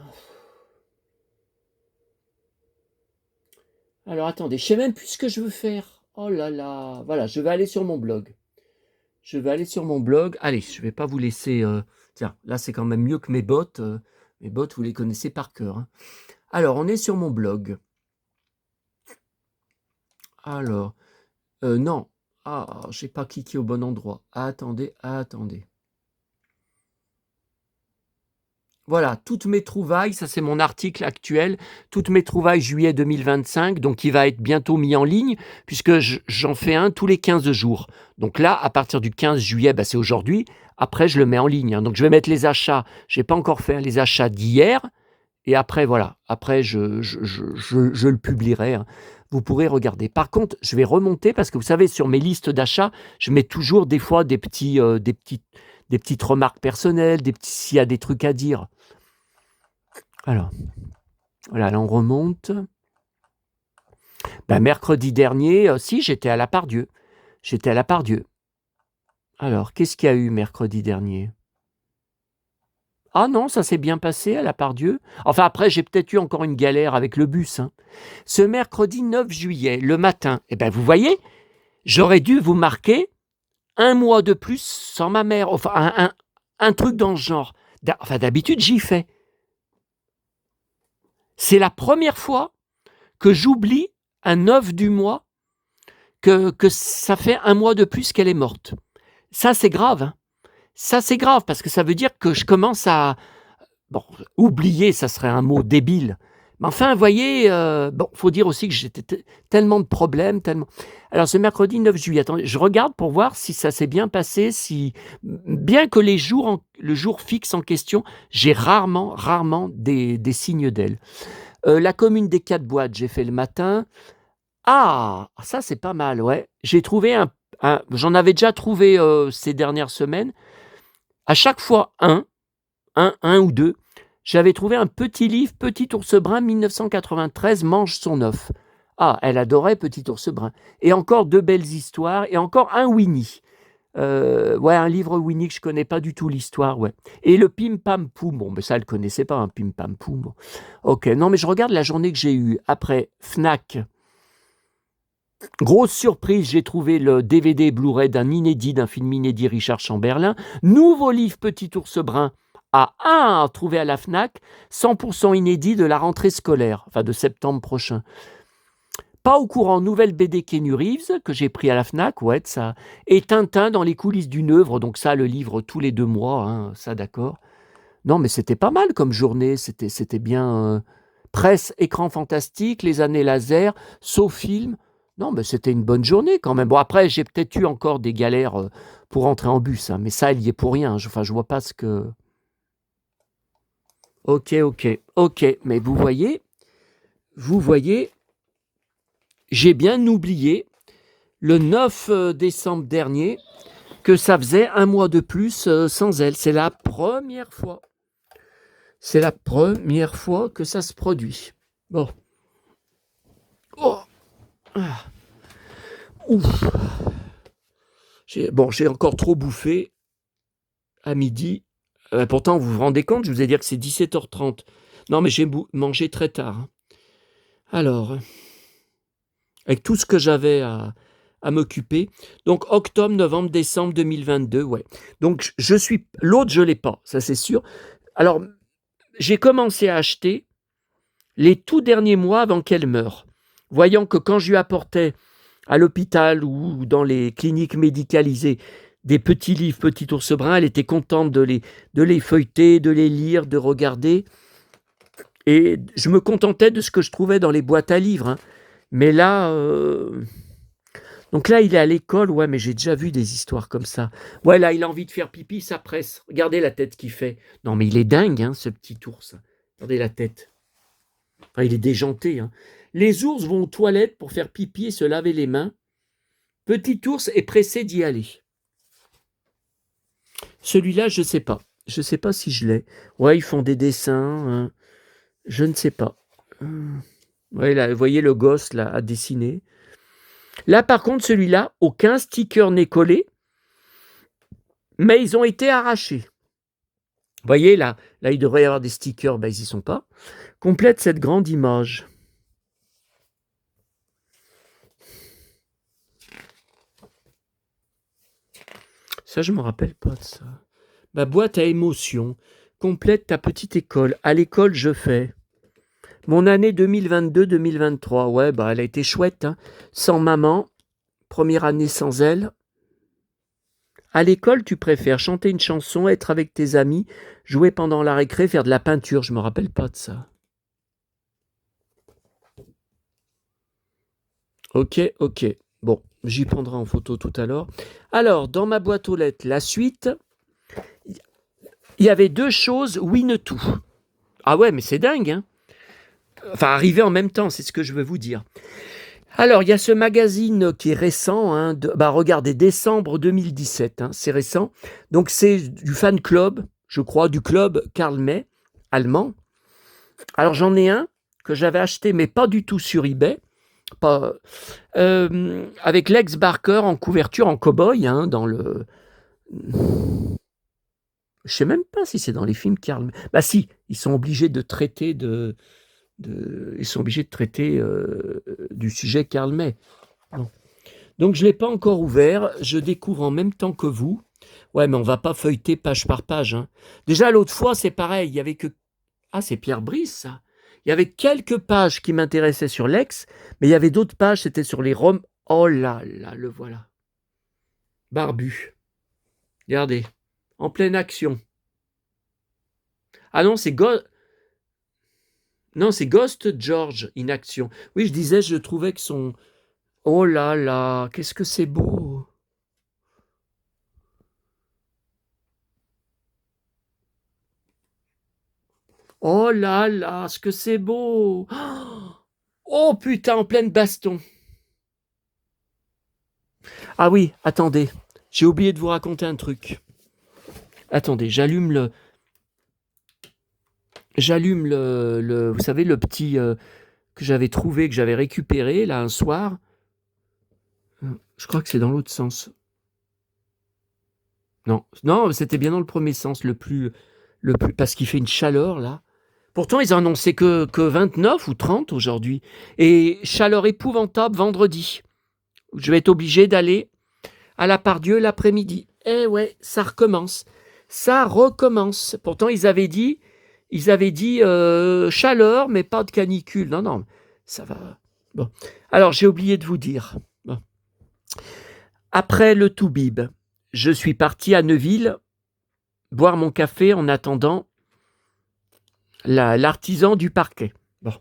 Alors attendez, je sais même plus ce que je veux faire. Oh là là. Voilà, je vais aller sur mon blog. Allez, je ne vais pas vous laisser... Tiens, là c'est quand même mieux que mes bots. Mes bots, vous les connaissez par cœur. Hein. Alors, on est sur mon blog. Alors, non. Ah, j'ai pas cliqué au bon endroit. Attendez. Voilà, toutes mes trouvailles, ça c'est mon article actuel, toutes mes trouvailles juillet 2025, donc qui va être bientôt mis en ligne, puisque j'en fais un tous les 15 jours. Donc là, à partir du 15 juillet, c'est aujourd'hui, après je le mets en ligne. Hein. Donc je vais mettre les achats, je n'ai pas encore fait les achats d'hier, et après voilà, après je le publierai. Hein. Vous pourrez regarder. Par contre, je vais remonter, parce que vous savez, sur mes listes d'achats, je mets toujours des fois des petites remarques personnelles, s'il y a des trucs à dire. Alors, voilà, là on remonte. Mercredi dernier, si, j'étais à la Part-Dieu. Alors, qu'est-ce qu'il y a eu mercredi dernier? Ah non, ça s'est bien passé à la Part-Dieu. Enfin, après, j'ai peut-être eu encore une galère avec le bus. Hein. Ce mercredi 9 juillet, le matin, eh ben, vous voyez, j'aurais dû vous marquer un mois de plus sans ma mère. Enfin, un truc dans ce genre. Enfin, d'habitude, j'y fais. C'est la première fois que j'oublie un 9 du mois que ça fait un mois de plus qu'elle est morte. Ça, c'est grave. Hein. Ça, c'est grave parce que ça veut dire que je commence à... Bon, oublier, ça serait un mot débile. Mais enfin, vous voyez, bon, faut dire aussi que j'étais tellement de problèmes, tellement... Alors, ce mercredi 9 juillet, attendez, je regarde pour voir si ça s'est bien passé, si... Bien que le jour fixe en question, j'ai rarement des signes d'elle. La commune des 4 boîtes, j'ai fait le matin. Ah, ça, c'est pas mal, ouais. J'ai trouvé j'en avais déjà trouvé ces dernières semaines. À chaque fois, un ou deux. J'avais trouvé un petit livre, Petit ours brun, 1993, mange son œuf. Ah, elle adorait Petit ours brun. Et encore 2 belles histoires, et encore un Winnie. Ouais, un livre Winnie que je connais pas du tout l'histoire, ouais. Et le Pim Pam Poum, bon, mais ça, elle connaissait pas, un Pim Pam Poum. Ok, non, mais je regarde la journée que j'ai eue. Après, Fnac. Grosse surprise, j'ai trouvé le DVD Blu-ray d'un film inédit Richard Chamberlain. Nouveau livre Petit ours brun à trouvé à la Fnac, 100% inédit de la rentrée scolaire, enfin de septembre prochain. Pas au courant, nouvelle BD Keanu Reeves que j'ai pris à la Fnac, ouais, ça. Et Tintin dans les coulisses d'une œuvre, donc ça, le livre tous les 2 mois, hein, ça d'accord. Non, mais c'était pas mal comme journée, c'était bien. Presse, écran fantastique, les années laser, sauf film. Non, mais c'était une bonne journée quand même. Bon, après, j'ai peut-être eu encore des galères pour rentrer en bus, hein, mais ça, il y est pour rien. Enfin, je vois pas ce que... Ok, mais vous voyez, j'ai bien oublié le 9 décembre dernier que ça faisait un mois de plus sans elle. C'est la première fois. C'est la première fois que ça se produit. Bon. Oh. Ah. Ouf. J'ai encore trop bouffé à midi. Pourtant, vous vous rendez compte, je vous ai dit que c'est 17h30. Non, mais j'ai mangé très tard. Hein. Alors, avec tout ce que j'avais à m'occuper. Donc, octobre, novembre, décembre 2022, ouais. Donc, l'autre, je ne l'ai pas, ça c'est sûr. Alors, j'ai commencé à acheter les tout derniers mois avant qu'elle meure. Voyant que quand je lui apportais à l'hôpital ou dans les cliniques médicalisées des petits livres Petit ours brun, elle était contente de les feuilleter, de les lire, de regarder. Et je me contentais de ce que je trouvais dans les boîtes à livres. Hein. Mais là... Donc là, il est à l'école, ouais, mais j'ai déjà vu des histoires comme ça. Ouais, là, il a envie de faire pipi, ça presse. Regardez la tête qu'il fait. Non, mais il est dingue, hein, ce petit ours. Regardez la tête. Enfin, il est déjanté. Hein. Les ours vont aux toilettes pour faire pipi et se laver les mains. Petit ours est pressé d'y aller. Celui-là, je ne sais pas. Je ne sais pas si je l'ai. Ouais, ils font des dessins. Hein. Je ne sais pas. Ouais, là, vous voyez le gosse là, à dessiner. Là, par contre, celui-là, aucun sticker n'est collé, mais ils ont été arrachés. Vous voyez, là, il devrait y avoir des stickers, ben, ils n'y sont pas. Complète cette grande image. Ça, je ne me rappelle pas de ça. Ma boîte à émotions. Complète ta petite école. À l'école, je fais. Mon année 2022-2023. Ouais, bah, elle a été chouette. Hein. Sans maman. Première année sans elle. À l'école, tu préfères chanter une chanson, être avec tes amis, jouer pendant la récré, faire de la peinture. Je ne me rappelle pas de ça. Ok. Bon, j'y prendrai en photo tout à l'heure. Alors, dans ma boîte aux lettres, la suite, il y avait 2 choses, Winnetou. Ah ouais, mais c'est dingue, hein. Enfin, arriver en même temps, c'est ce que je veux vous dire. Alors, il y a ce magazine qui est récent, hein, regardez, décembre 2017, hein, c'est récent. Donc, c'est du fan club, je crois, du club Karl May, allemand. Alors, j'en ai un que j'avais acheté, mais pas du tout sur eBay, avec Lex Barker en couverture, en cow-boy, hein, dans le... Je sais même pas si c'est dans les films Karl May. Bah si, ils sont obligés de traiter du sujet Karl May. Bon. Donc je l'ai pas encore ouvert, je découvre en même temps que vous. Ouais, mais on va pas feuilleter page par page, hein. Déjà l'autre fois, c'est pareil, il y avait que c'est Pierre Brice, ça. Il y avait quelques pages qui m'intéressaient sur l'ex, mais il y avait d'autres pages, c'était sur les Roms. Oh là là, le voilà. Barbu. Regardez, en pleine action. Ah non, c'est Ghost George in action. Oui, je disais, je trouvais que son... Oh là là, qu'est-ce que c'est beau. Oh là là, ce que c'est beau. Oh putain, en pleine baston. Ah oui, attendez, j'ai oublié de vous raconter un truc. Attendez, j'allume le, vous savez, le petit que j'avais trouvé, que j'avais récupéré là un soir. Je crois que c'est dans l'autre sens. Non, c'était bien dans le premier sens, le plus, parce qu'il fait une chaleur là. Pourtant, ils ont annoncé que 29 ou 30 aujourd'hui. Et chaleur épouvantable vendredi. Je vais être obligé d'aller à la Pardieu l'après-midi. Eh ouais, ça recommence. Ça recommence. Pourtant, ils avaient dit chaleur, mais pas de canicule. Non, ça va. Bon. Alors, j'ai oublié de vous dire. Bon. Après le Toubib, je suis parti à Neuville boire mon café en attendant l'artisan du parquet. Bon.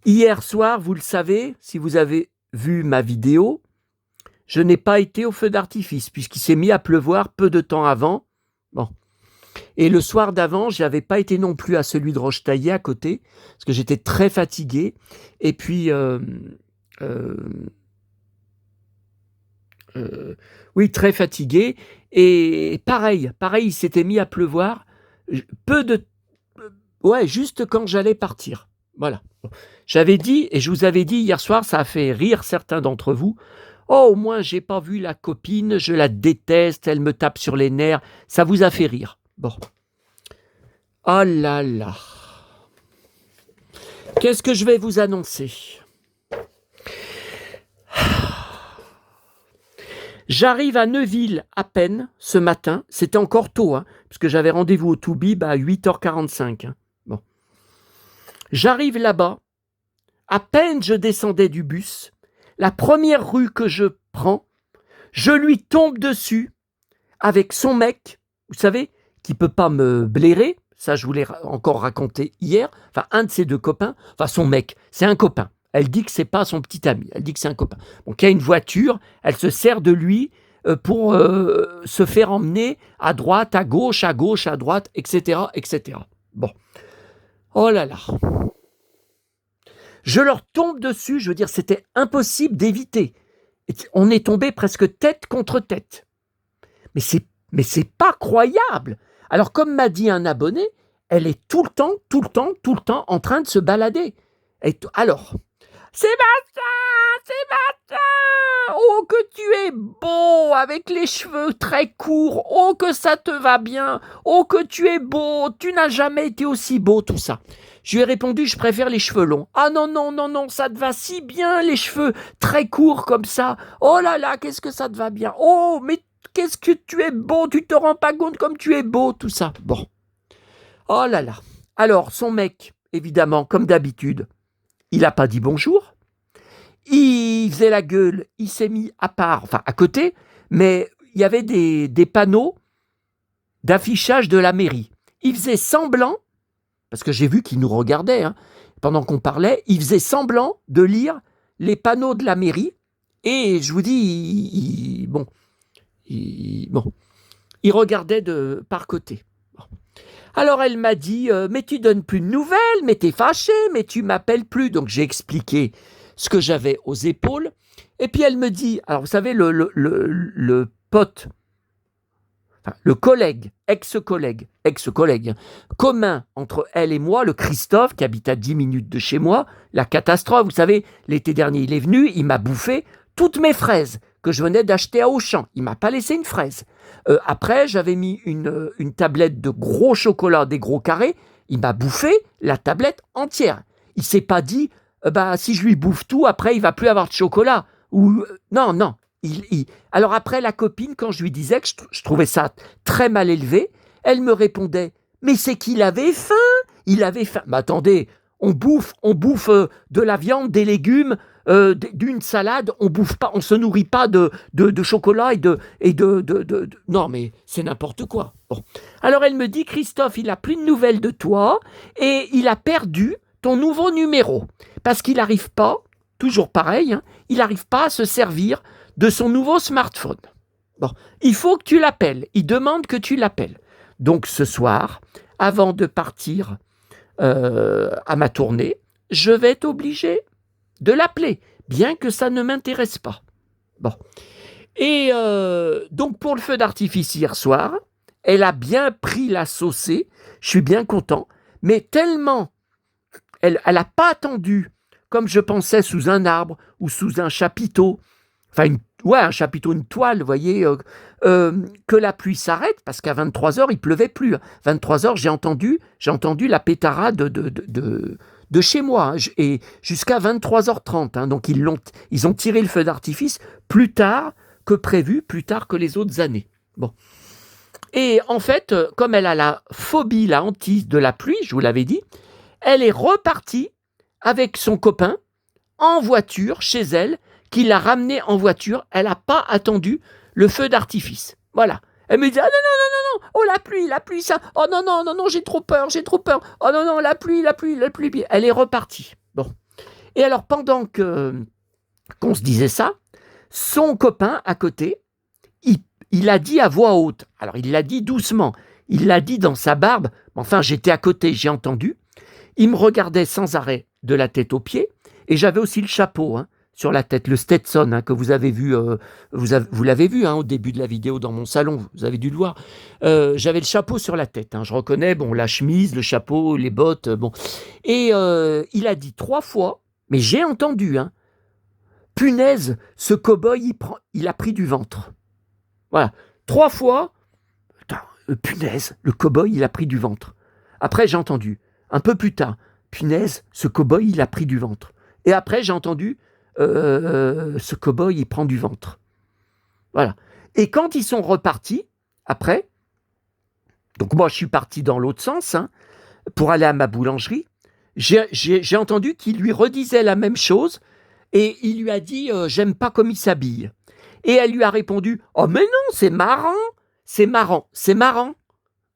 Hier soir, vous le savez, si vous avez vu ma vidéo, je n'ai pas été au feu d'artifice puisqu'il s'est mis à pleuvoir peu de temps avant. Bon. Et le soir d'avant, je n'avais pas été non plus à celui de Rochetaillé à côté parce que j'étais très fatigué. Et puis, oui, très fatigué. Et pareil, il s'était mis à pleuvoir juste quand j'allais partir. Voilà. J'avais dit, et je vous avais dit hier soir, ça a fait rire certains d'entre vous. Oh, au moins, j'ai pas vu la copine, je la déteste, elle me tape sur les nerfs. Ça vous a fait rire. Bon. Oh là là. Qu'est-ce que je vais vous annoncer ? J'arrive à Neuville à peine ce matin. C'était encore tôt, parce que j'avais rendez-vous au Toubib à 8h45. Bon. J'arrive là-bas. À peine je descendais du bus. La première rue que je prends, je lui tombe dessus avec son mec, vous savez, qui peut pas me blairer. Ça, je vous l'ai encore raconté hier. Enfin, un de ses deux copains. Enfin, son mec, c'est un copain. Elle dit que c'est pas son petit ami. Elle dit que c'est un copain. Donc, il y a une voiture. Elle se sert de lui pour se faire emmener à droite, à gauche, à droite, etc., etc. Bon. Oh là là. Je leur tombe dessus. Je veux dire, c'était impossible d'éviter. On est tombé presque tête contre tête. Mais c'est pas croyable. Alors, comme m'a dit un abonné, elle est tout le temps en train de se balader. Alors, Sébastien, oh que tu es beau avec les cheveux très courts, oh que ça te va bien, oh que tu es beau, tu n'as jamais été aussi beau, tout ça. Je lui ai répondu, je préfère les cheveux longs. Ah non, ça te va si bien les cheveux très courts comme ça. Oh là là, qu'est-ce que ça te va bien. Oh, mais qu'est-ce que tu es beau, tu te rends pas compte comme tu es beau, tout ça. Bon. Oh là là. Alors, son mec, évidemment, comme d'habitude, il n'a pas dit bonjour. Il faisait la gueule, il s'est mis à part, enfin à côté, mais il y avait des panneaux d'affichage de la mairie. Il faisait semblant, parce que j'ai vu qu'il nous regardait, pendant qu'on parlait, il faisait semblant de lire les panneaux de la mairie, et je vous dis, il regardait par côté. Bon. Alors elle m'a dit, mais tu donnes plus de nouvelles, mais t'es fâché, mais tu m'appelles plus. Donc j'ai expliqué ce que j'avais aux épaules. Et puis elle me dit, alors vous savez, le pote, enfin, le collègue, ex-collègue, commun entre elle et moi, le Christophe, qui habite à 10 minutes de chez moi, la catastrophe, vous savez, l'été dernier, il est venu, il m'a bouffé toutes mes fraises que je venais d'acheter à Auchan. Il m'a pas laissé une fraise. Après, j'avais mis une tablette de gros chocolat, des gros carrés. Il m'a bouffé la tablette entière. Il s'est pas dit, si je lui bouffe tout, après, il va plus avoir de chocolat. Ou non, non. Alors après, la copine, quand je lui disais que je trouvais ça très mal élevé, elle me répondait, mais c'est qu'il avait faim. Il avait faim. Mais attendez, on bouffe de la viande, des légumes, d'une salade, on bouffe pas, on se nourrit pas de chocolat non, mais c'est n'importe quoi. Bon. Alors elle me dit, Christophe, il a plus de nouvelles de toi et il a perdu ton nouveau numéro parce qu'il n'arrive pas, toujours pareil, hein, il n'arrive pas à se servir de son nouveau smartphone. Bon, il faut que tu l'appelles. Il demande que tu l'appelles. Donc ce soir, avant de partir à ma tournée, je vais être obligé de l'appeler, bien que ça ne m'intéresse pas. Bon. Et donc pour le feu d'artifice hier soir, elle a bien pris la saucée, je suis bien content, mais tellement elle n'a pas attendu, comme je pensais, sous un arbre ou sous un chapiteau, enfin un chapiteau, une toile, vous voyez, que la pluie s'arrête, parce qu'à 23h, il pleuvait plus. 23h, j'ai entendu la pétarade de chez moi, et jusqu'à 23h30. Hein, donc ils ont tiré le feu d'artifice plus tard que prévu, plus tard que les autres années. Bon. Et en fait, comme elle a la phobie, la hantise de la pluie, je vous l'avais dit, elle est repartie avec son copain en voiture chez elle, qui l'a ramenée en voiture. Elle n'a pas attendu le feu d'artifice. Voilà. Elle me dit, ah non, oh la pluie, ça, oh non, j'ai trop peur, oh non, la pluie. Elle est repartie. Bon. Et alors, pendant qu'on se disait ça, son copain à côté, il a dit à voix haute, alors il l'a dit doucement, il l'a dit dans sa barbe, enfin j'étais à côté, j'ai entendu, il me regardait sans arrêt de la tête aux pieds, et j'avais aussi le chapeau, hein, sur la tête, le Stetson, hein, que vous avez vu, vous l'avez vu, hein, au début de la vidéo dans mon salon, vous avez dû le voir. J'avais le chapeau sur la tête, hein, je reconnais, bon, la chemise, le chapeau, les bottes, bon. Et il a dit 3 fois, mais j'ai entendu, hein, punaise, ce cow-boy, il a pris du ventre. Voilà, 3 fois, punaise, le cow-boy, il a pris du ventre. Après, j'ai entendu, un peu plus tard, punaise, ce cow-boy, il a pris du ventre. Et après, j'ai entendu, ce cow-boy, il prend du ventre. Voilà. Et quand ils sont repartis, après, donc moi, je suis parti dans l'autre sens, hein, pour aller à ma boulangerie, j'ai entendu qu'il lui redisait la même chose, et il lui a dit, j'aime pas comme il s'habille. Et elle lui a répondu, oh mais non, c'est marrant.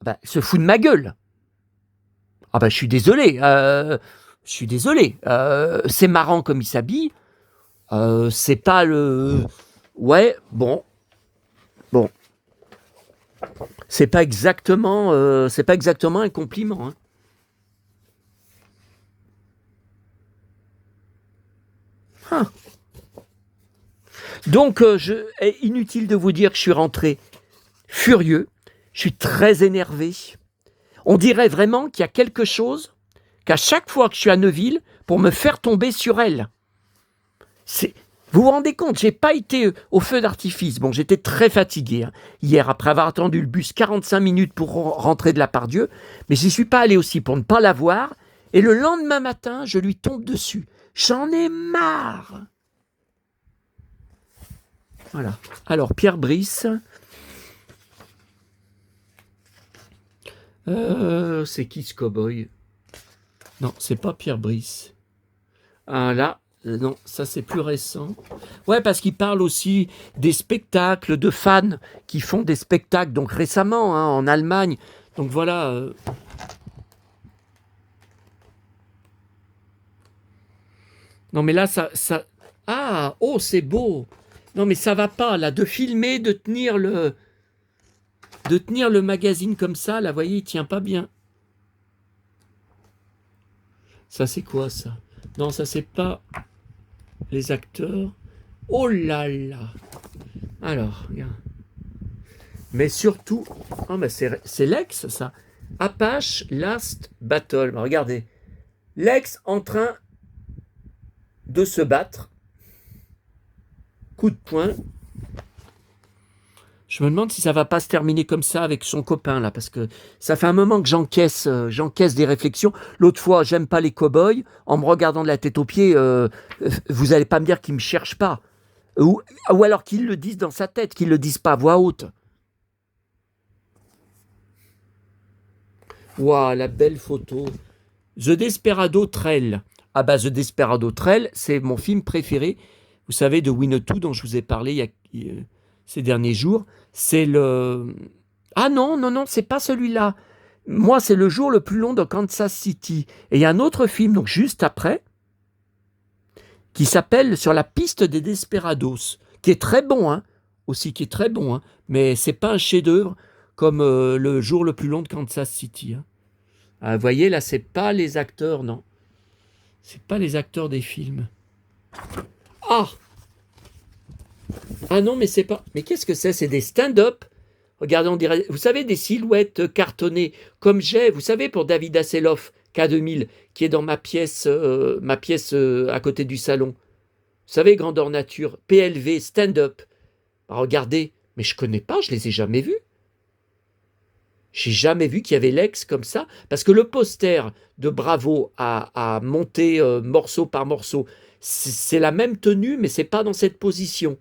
Ben, il se fout de ma gueule. Ah ben, je suis désolé. C'est marrant comme il s'habille. C'est pas le... Ouais, bon. C'est pas exactement un compliment. Hein. Ah. Donc, inutile de vous dire que je suis rentré furieux. Je suis très énervé. On dirait vraiment qu'il y a quelque chose qu'à chaque fois que je suis à Neuville, pour me faire tomber sur elle. Vous vous rendez compte, j'ai pas été au feu d'artifice. Bon, j'étais très fatigué hein, hier, après avoir attendu le bus 45 minutes pour rentrer de la Part-Dieu, mais j'y suis pas allé aussi pour ne pas la voir. Et le lendemain matin, je lui tombe dessus. J'en ai marre. Voilà. Alors, Pierre Brice... c'est qui ce cow-boy? Non, c'est pas Pierre Brice. Ah là, non, ça c'est plus récent. Ouais, parce qu'il parle aussi des spectacles, de fans qui font des spectacles, donc récemment, hein, en Allemagne. Donc voilà. Non, mais là, ça... Ah, oh, c'est beau. Non, mais ça va pas, là, de filmer, de tenir le magazine comme ça, là, vous voyez, il tient pas bien. Ça, c'est quoi, ça? Non, ça, c'est pas les acteurs. Oh là là! Alors, regarde. Mais surtout... Oh, mais c'est Lex, ça. Apache Last Battle. Regardez. Lex en train de se battre. Coup de poing. Je me demande si ça va pas se terminer comme ça avec son copain là, parce que ça fait un moment que j'encaisse des réflexions. L'autre fois, j'aime pas les cow-boys. En me regardant de la tête aux pieds, vous allez pas me dire qu'ils me cherchent pas, ou alors qu'ils le disent dans sa tête, qu'ils le disent pas à voix haute. Waouh, la belle photo. The Desperado Trail. Ah bah The Desperado Trail, c'est mon film préféré. Vous savez, de Winnetou dont je vous ai parlé ces derniers jours. C'est le... Ah non, non, non, c'est pas celui-là. Moi, c'est Le jour le plus long de Kansas City. Et il y a un autre film, donc juste après, qui s'appelle Sur la piste des Desperados, qui est très bon, hein, aussi, qui est très bon, hein, mais c'est pas un chef-d'œuvre comme Le jour le plus long de Kansas City. Hein. Ah, vous voyez, là, c'est pas les acteurs, non. C'est pas les acteurs des films. Ah! Ah non, mais c'est pas... Mais qu'est-ce que c'est? C'est des stand-up. Regardez, on dirait... Vous savez, des silhouettes cartonnées, comme j'ai, vous savez, pour David Hasselhoff, K2000, qui est dans ma pièce à côté du salon. Vous savez, grandeur nature, PLV, stand-up. Bah, regardez, mais je connais pas, je les ai jamais vus. J'ai jamais vu qu'il y avait l'ex comme ça, parce que le poster de Bravo a monté morceau par morceau. C'est la même tenue, mais c'est pas dans cette position.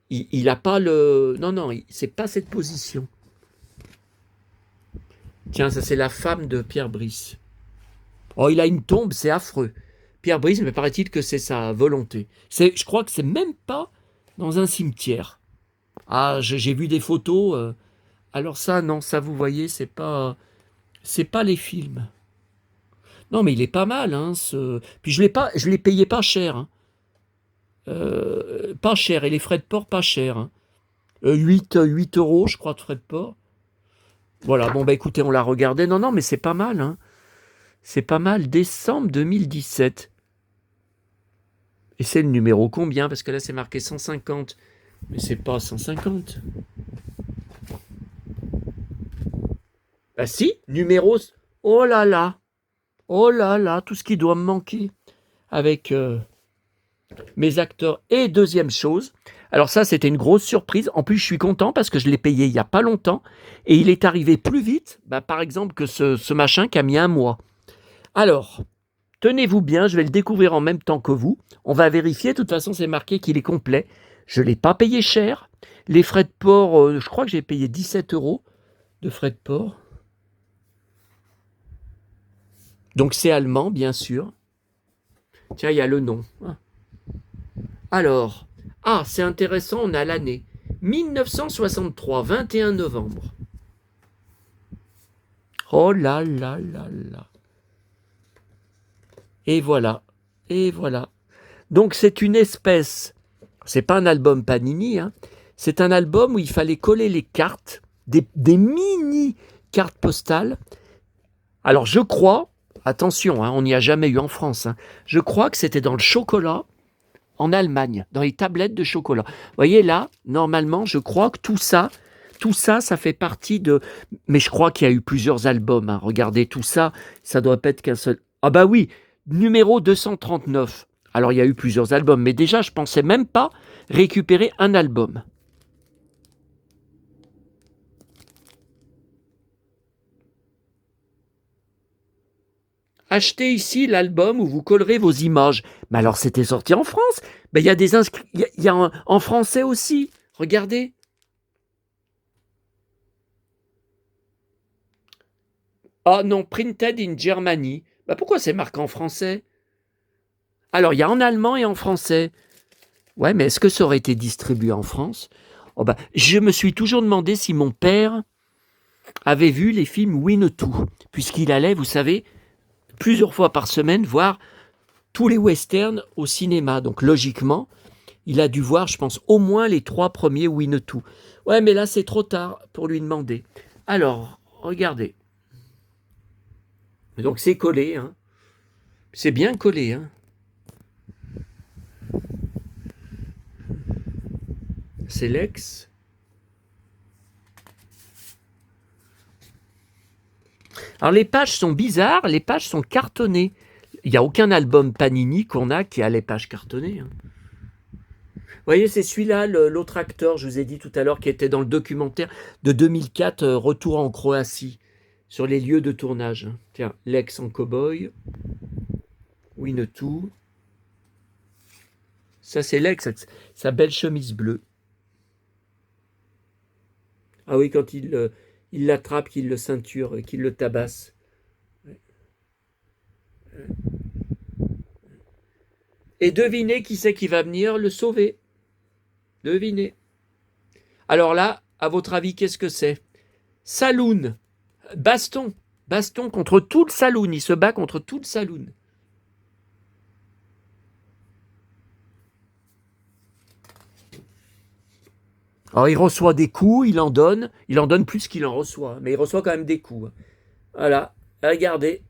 Il n'a pas le... Non, non, c'est pas cette position. Tiens, ça c'est la femme de Pierre Brice. Oh, il a une tombe, c'est affreux. Pierre Brice, mais paraît-il que c'est sa volonté. Je crois que c'est même pas dans un cimetière. Ah, j'ai vu des photos... Alors ça, non, ça vous voyez, c'est pas les films. Non, mais il est pas mal, hein. Puis je l'ai payé pas cher, hein. Pas cher, et les frais de port pas cher. Hein. 8 euros, je crois, de frais de port. Voilà, bon bah écoutez, on l'a regardé. Non, non, mais c'est pas mal, hein. C'est pas mal. Décembre 2017. Et c'est le numéro combien? Parce que là, c'est marqué 150. Mais c'est pas 150. Bah si, numéro... Oh là là, tout ce qui doit me manquer avec mes acteurs. Et deuxième chose, alors ça c'était une grosse surprise, en plus je suis content parce que je l'ai payé il n'y a pas longtemps, et il est arrivé plus vite, bah, par exemple que ce machin qui a mis 1 mois. Alors, tenez-vous bien, je vais le découvrir en même temps que vous, on va vérifier, de toute façon c'est marqué qu'il est complet, je ne l'ai pas payé cher, les frais de port, je crois que j'ai payé 17 euros de frais de port. Donc c'est allemand, bien sûr. Tiens, il y a le nom. Alors, c'est intéressant, on a l'année. 1963, 21 novembre. Oh là là là là. Et voilà. Et voilà. Donc c'est une espèce, c'est pas un album Panini, hein, c'est un album où il fallait coller les cartes, des mini cartes postales. Alors je crois, attention, hein, on n'y a jamais eu en France, hein, je crois que c'était dans le chocolat, en Allemagne, dans les tablettes de chocolat. Vous voyez là, normalement, je crois que tout ça, ça fait partie de... Mais je crois qu'il y a eu plusieurs albums, hein. Regardez, tout ça, ça doit pas être qu'un seul... Ah bah oui, numéro 239. Alors il y a eu plusieurs albums, mais déjà, je pensais même pas récupérer un album. Achetez ici l'album où vous collerez vos images. Mais alors, c'était sorti en France. Ben, il y a des inscrits, il y a en français aussi. Regardez. Ah non, printed in Germany. Ben, pourquoi c'est marqué en français? Alors, il y a en allemand et en français. Ouais, mais est-ce que ça aurait été distribué en France? Oh ben, je me suis toujours demandé si mon père avait vu les films Winnetou, puisqu'il allait, vous savez, plusieurs fois par semaine voir tous les westerns au cinéma. Donc logiquement, il a dû voir, je pense, au moins les 3 premiers Winnetou. Ouais, mais là, c'est trop tard pour lui demander. Alors, regardez. Donc c'est collé, hein. C'est bien collé, hein. C'est l'ex. Alors les pages sont bizarres, les pages sont cartonnées. Il n'y a aucun album Panini qu'on a qui a les pages cartonnées. Hein. voyez, c'est celui-là, l'autre acteur, je vous ai dit tout à l'heure, qui était dans le documentaire de 2004, Retour en Croatie, sur les lieux de tournage. Tiens, Lex en cow-boy, Winnetou. Ça, c'est Lex, sa belle chemise bleue. Ah oui, quand il l'attrape, qu'il le ceinture, qu'il le tabasse. Et devinez qui c'est qui va venir le sauver. Devinez. Alors là, à votre avis, qu'est-ce que c'est? Saloon. Baston. Baston contre tout le saloon. Il se bat contre tout le saloon. Alors il reçoit des coups, il en donne plus qu'il en reçoit, mais il reçoit quand même des coups. Voilà, regardez.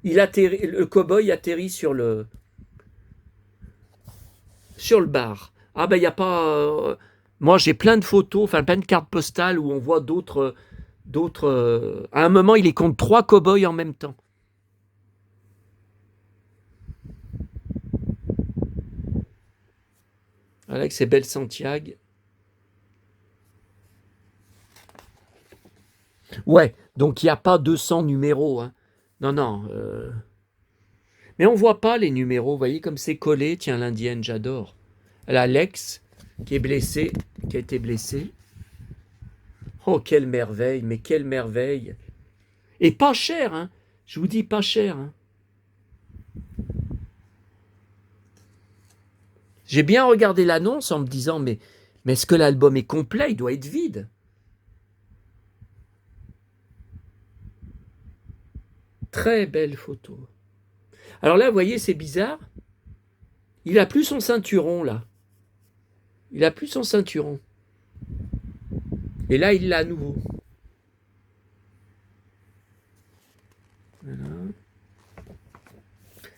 Le cow-boy atterrit sur le bar. Ah ben il n'y a pas... moi j'ai plein de photos, enfin plein de cartes postales où on voit d'autres... à un moment il est contre 3 cow-boys en même temps. Avec ses belles Santiago. Ouais, donc il n'y a pas 200 numéros. Hein. Non, non. Mais on ne voit pas les numéros. Vous voyez comme c'est collé. Tiens, l'indienne, j'adore. Elle a Lex, qui est blessé, qui a été blessé. Oh, quelle merveille, mais quelle merveille. Et pas cher, hein. Je vous dis pas cher. Hein. J'ai bien regardé l'annonce en me disant, mais est-ce que l'album est complet? Il doit être vide. Très belle photo. Alors là, vous voyez, c'est bizarre. Il a plus son ceinturon, là. Il a plus son ceinturon. Et là, il l'a à nouveau. Voilà.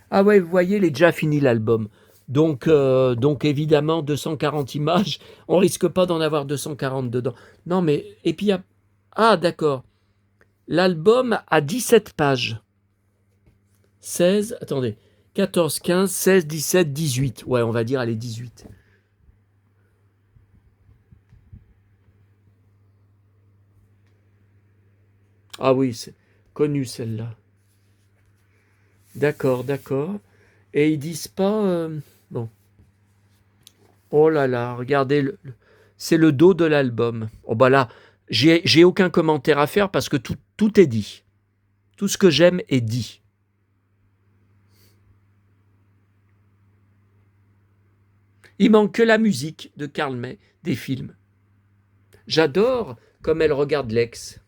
Ah ouais, vous voyez, il est déjà fini l'album. Donc évidemment, 240 images, on risque pas d'en avoir 240 dedans. Non, mais, et puis, ah d'accord, l'album a 17 pages. 16, attendez, 14, 15, 16, 17, 18. Ouais, on va dire, allez, 18. Ah oui, c'est connu celle-là. D'accord, d'accord. Et ils disent pas... bon. Oh là là, regardez, c'est le dos de l'album. Oh bah là, j'ai aucun commentaire à faire parce que tout est dit. Tout ce que j'aime est dit. Il manque que la musique de Karl May, des films. J'adore comme elle regarde Lex.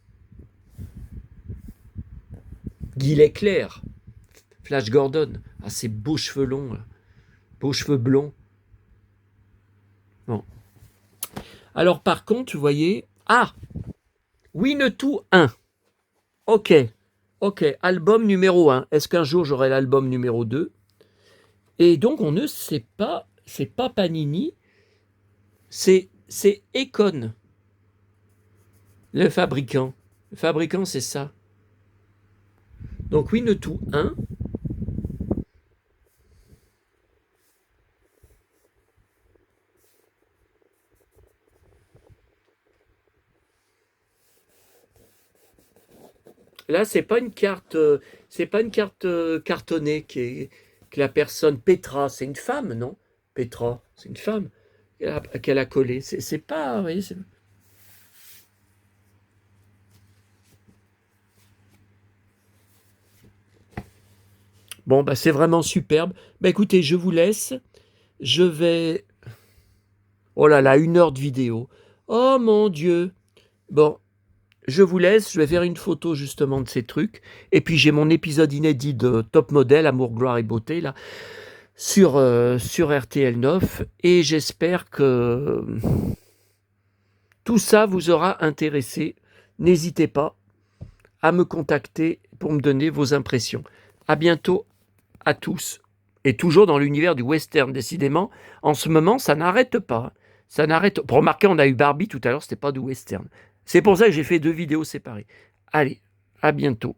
Guy Leclerc, Flash Gordon, ah, ses beaux cheveux longs, là. Beaux cheveux blonds. Bon. Alors par contre, vous voyez... Ah, Winnetou 1. Ok, album numéro 1. Est-ce qu'un jour j'aurai l'album numéro 2? Et donc on ne sait pas, c'est pas Panini, c'est Econ, le fabricant. Le fabricant, c'est ça. Donc Winnetou 1. Là, c'est pas une carte cartonnée que la personne Petra, c'est une femme, non? Petra, c'est une femme qu'elle a collée. C'est pas, vous voyez, bon, bah c'est vraiment superbe. Bah écoutez, je vous laisse. Je vais. Oh là là, 1 heure de vidéo. Oh mon Dieu. Bon. Je vous laisse, je vais faire une photo justement de ces trucs. Et puis j'ai mon épisode inédit de Top Model, Amour, Gloire et Beauté, là, sur RTL 9. Et j'espère que tout ça vous aura intéressé. N'hésitez pas à me contacter pour me donner vos impressions. À bientôt à tous. Et toujours dans l'univers du western, décidément, en ce moment, ça n'arrête pas. Ça n'arrête pas. Remarquez, on a eu Barbie tout à l'heure, c'était pas du western. C'est pour ça que j'ai fait 2 vidéos séparées. Allez, à bientôt.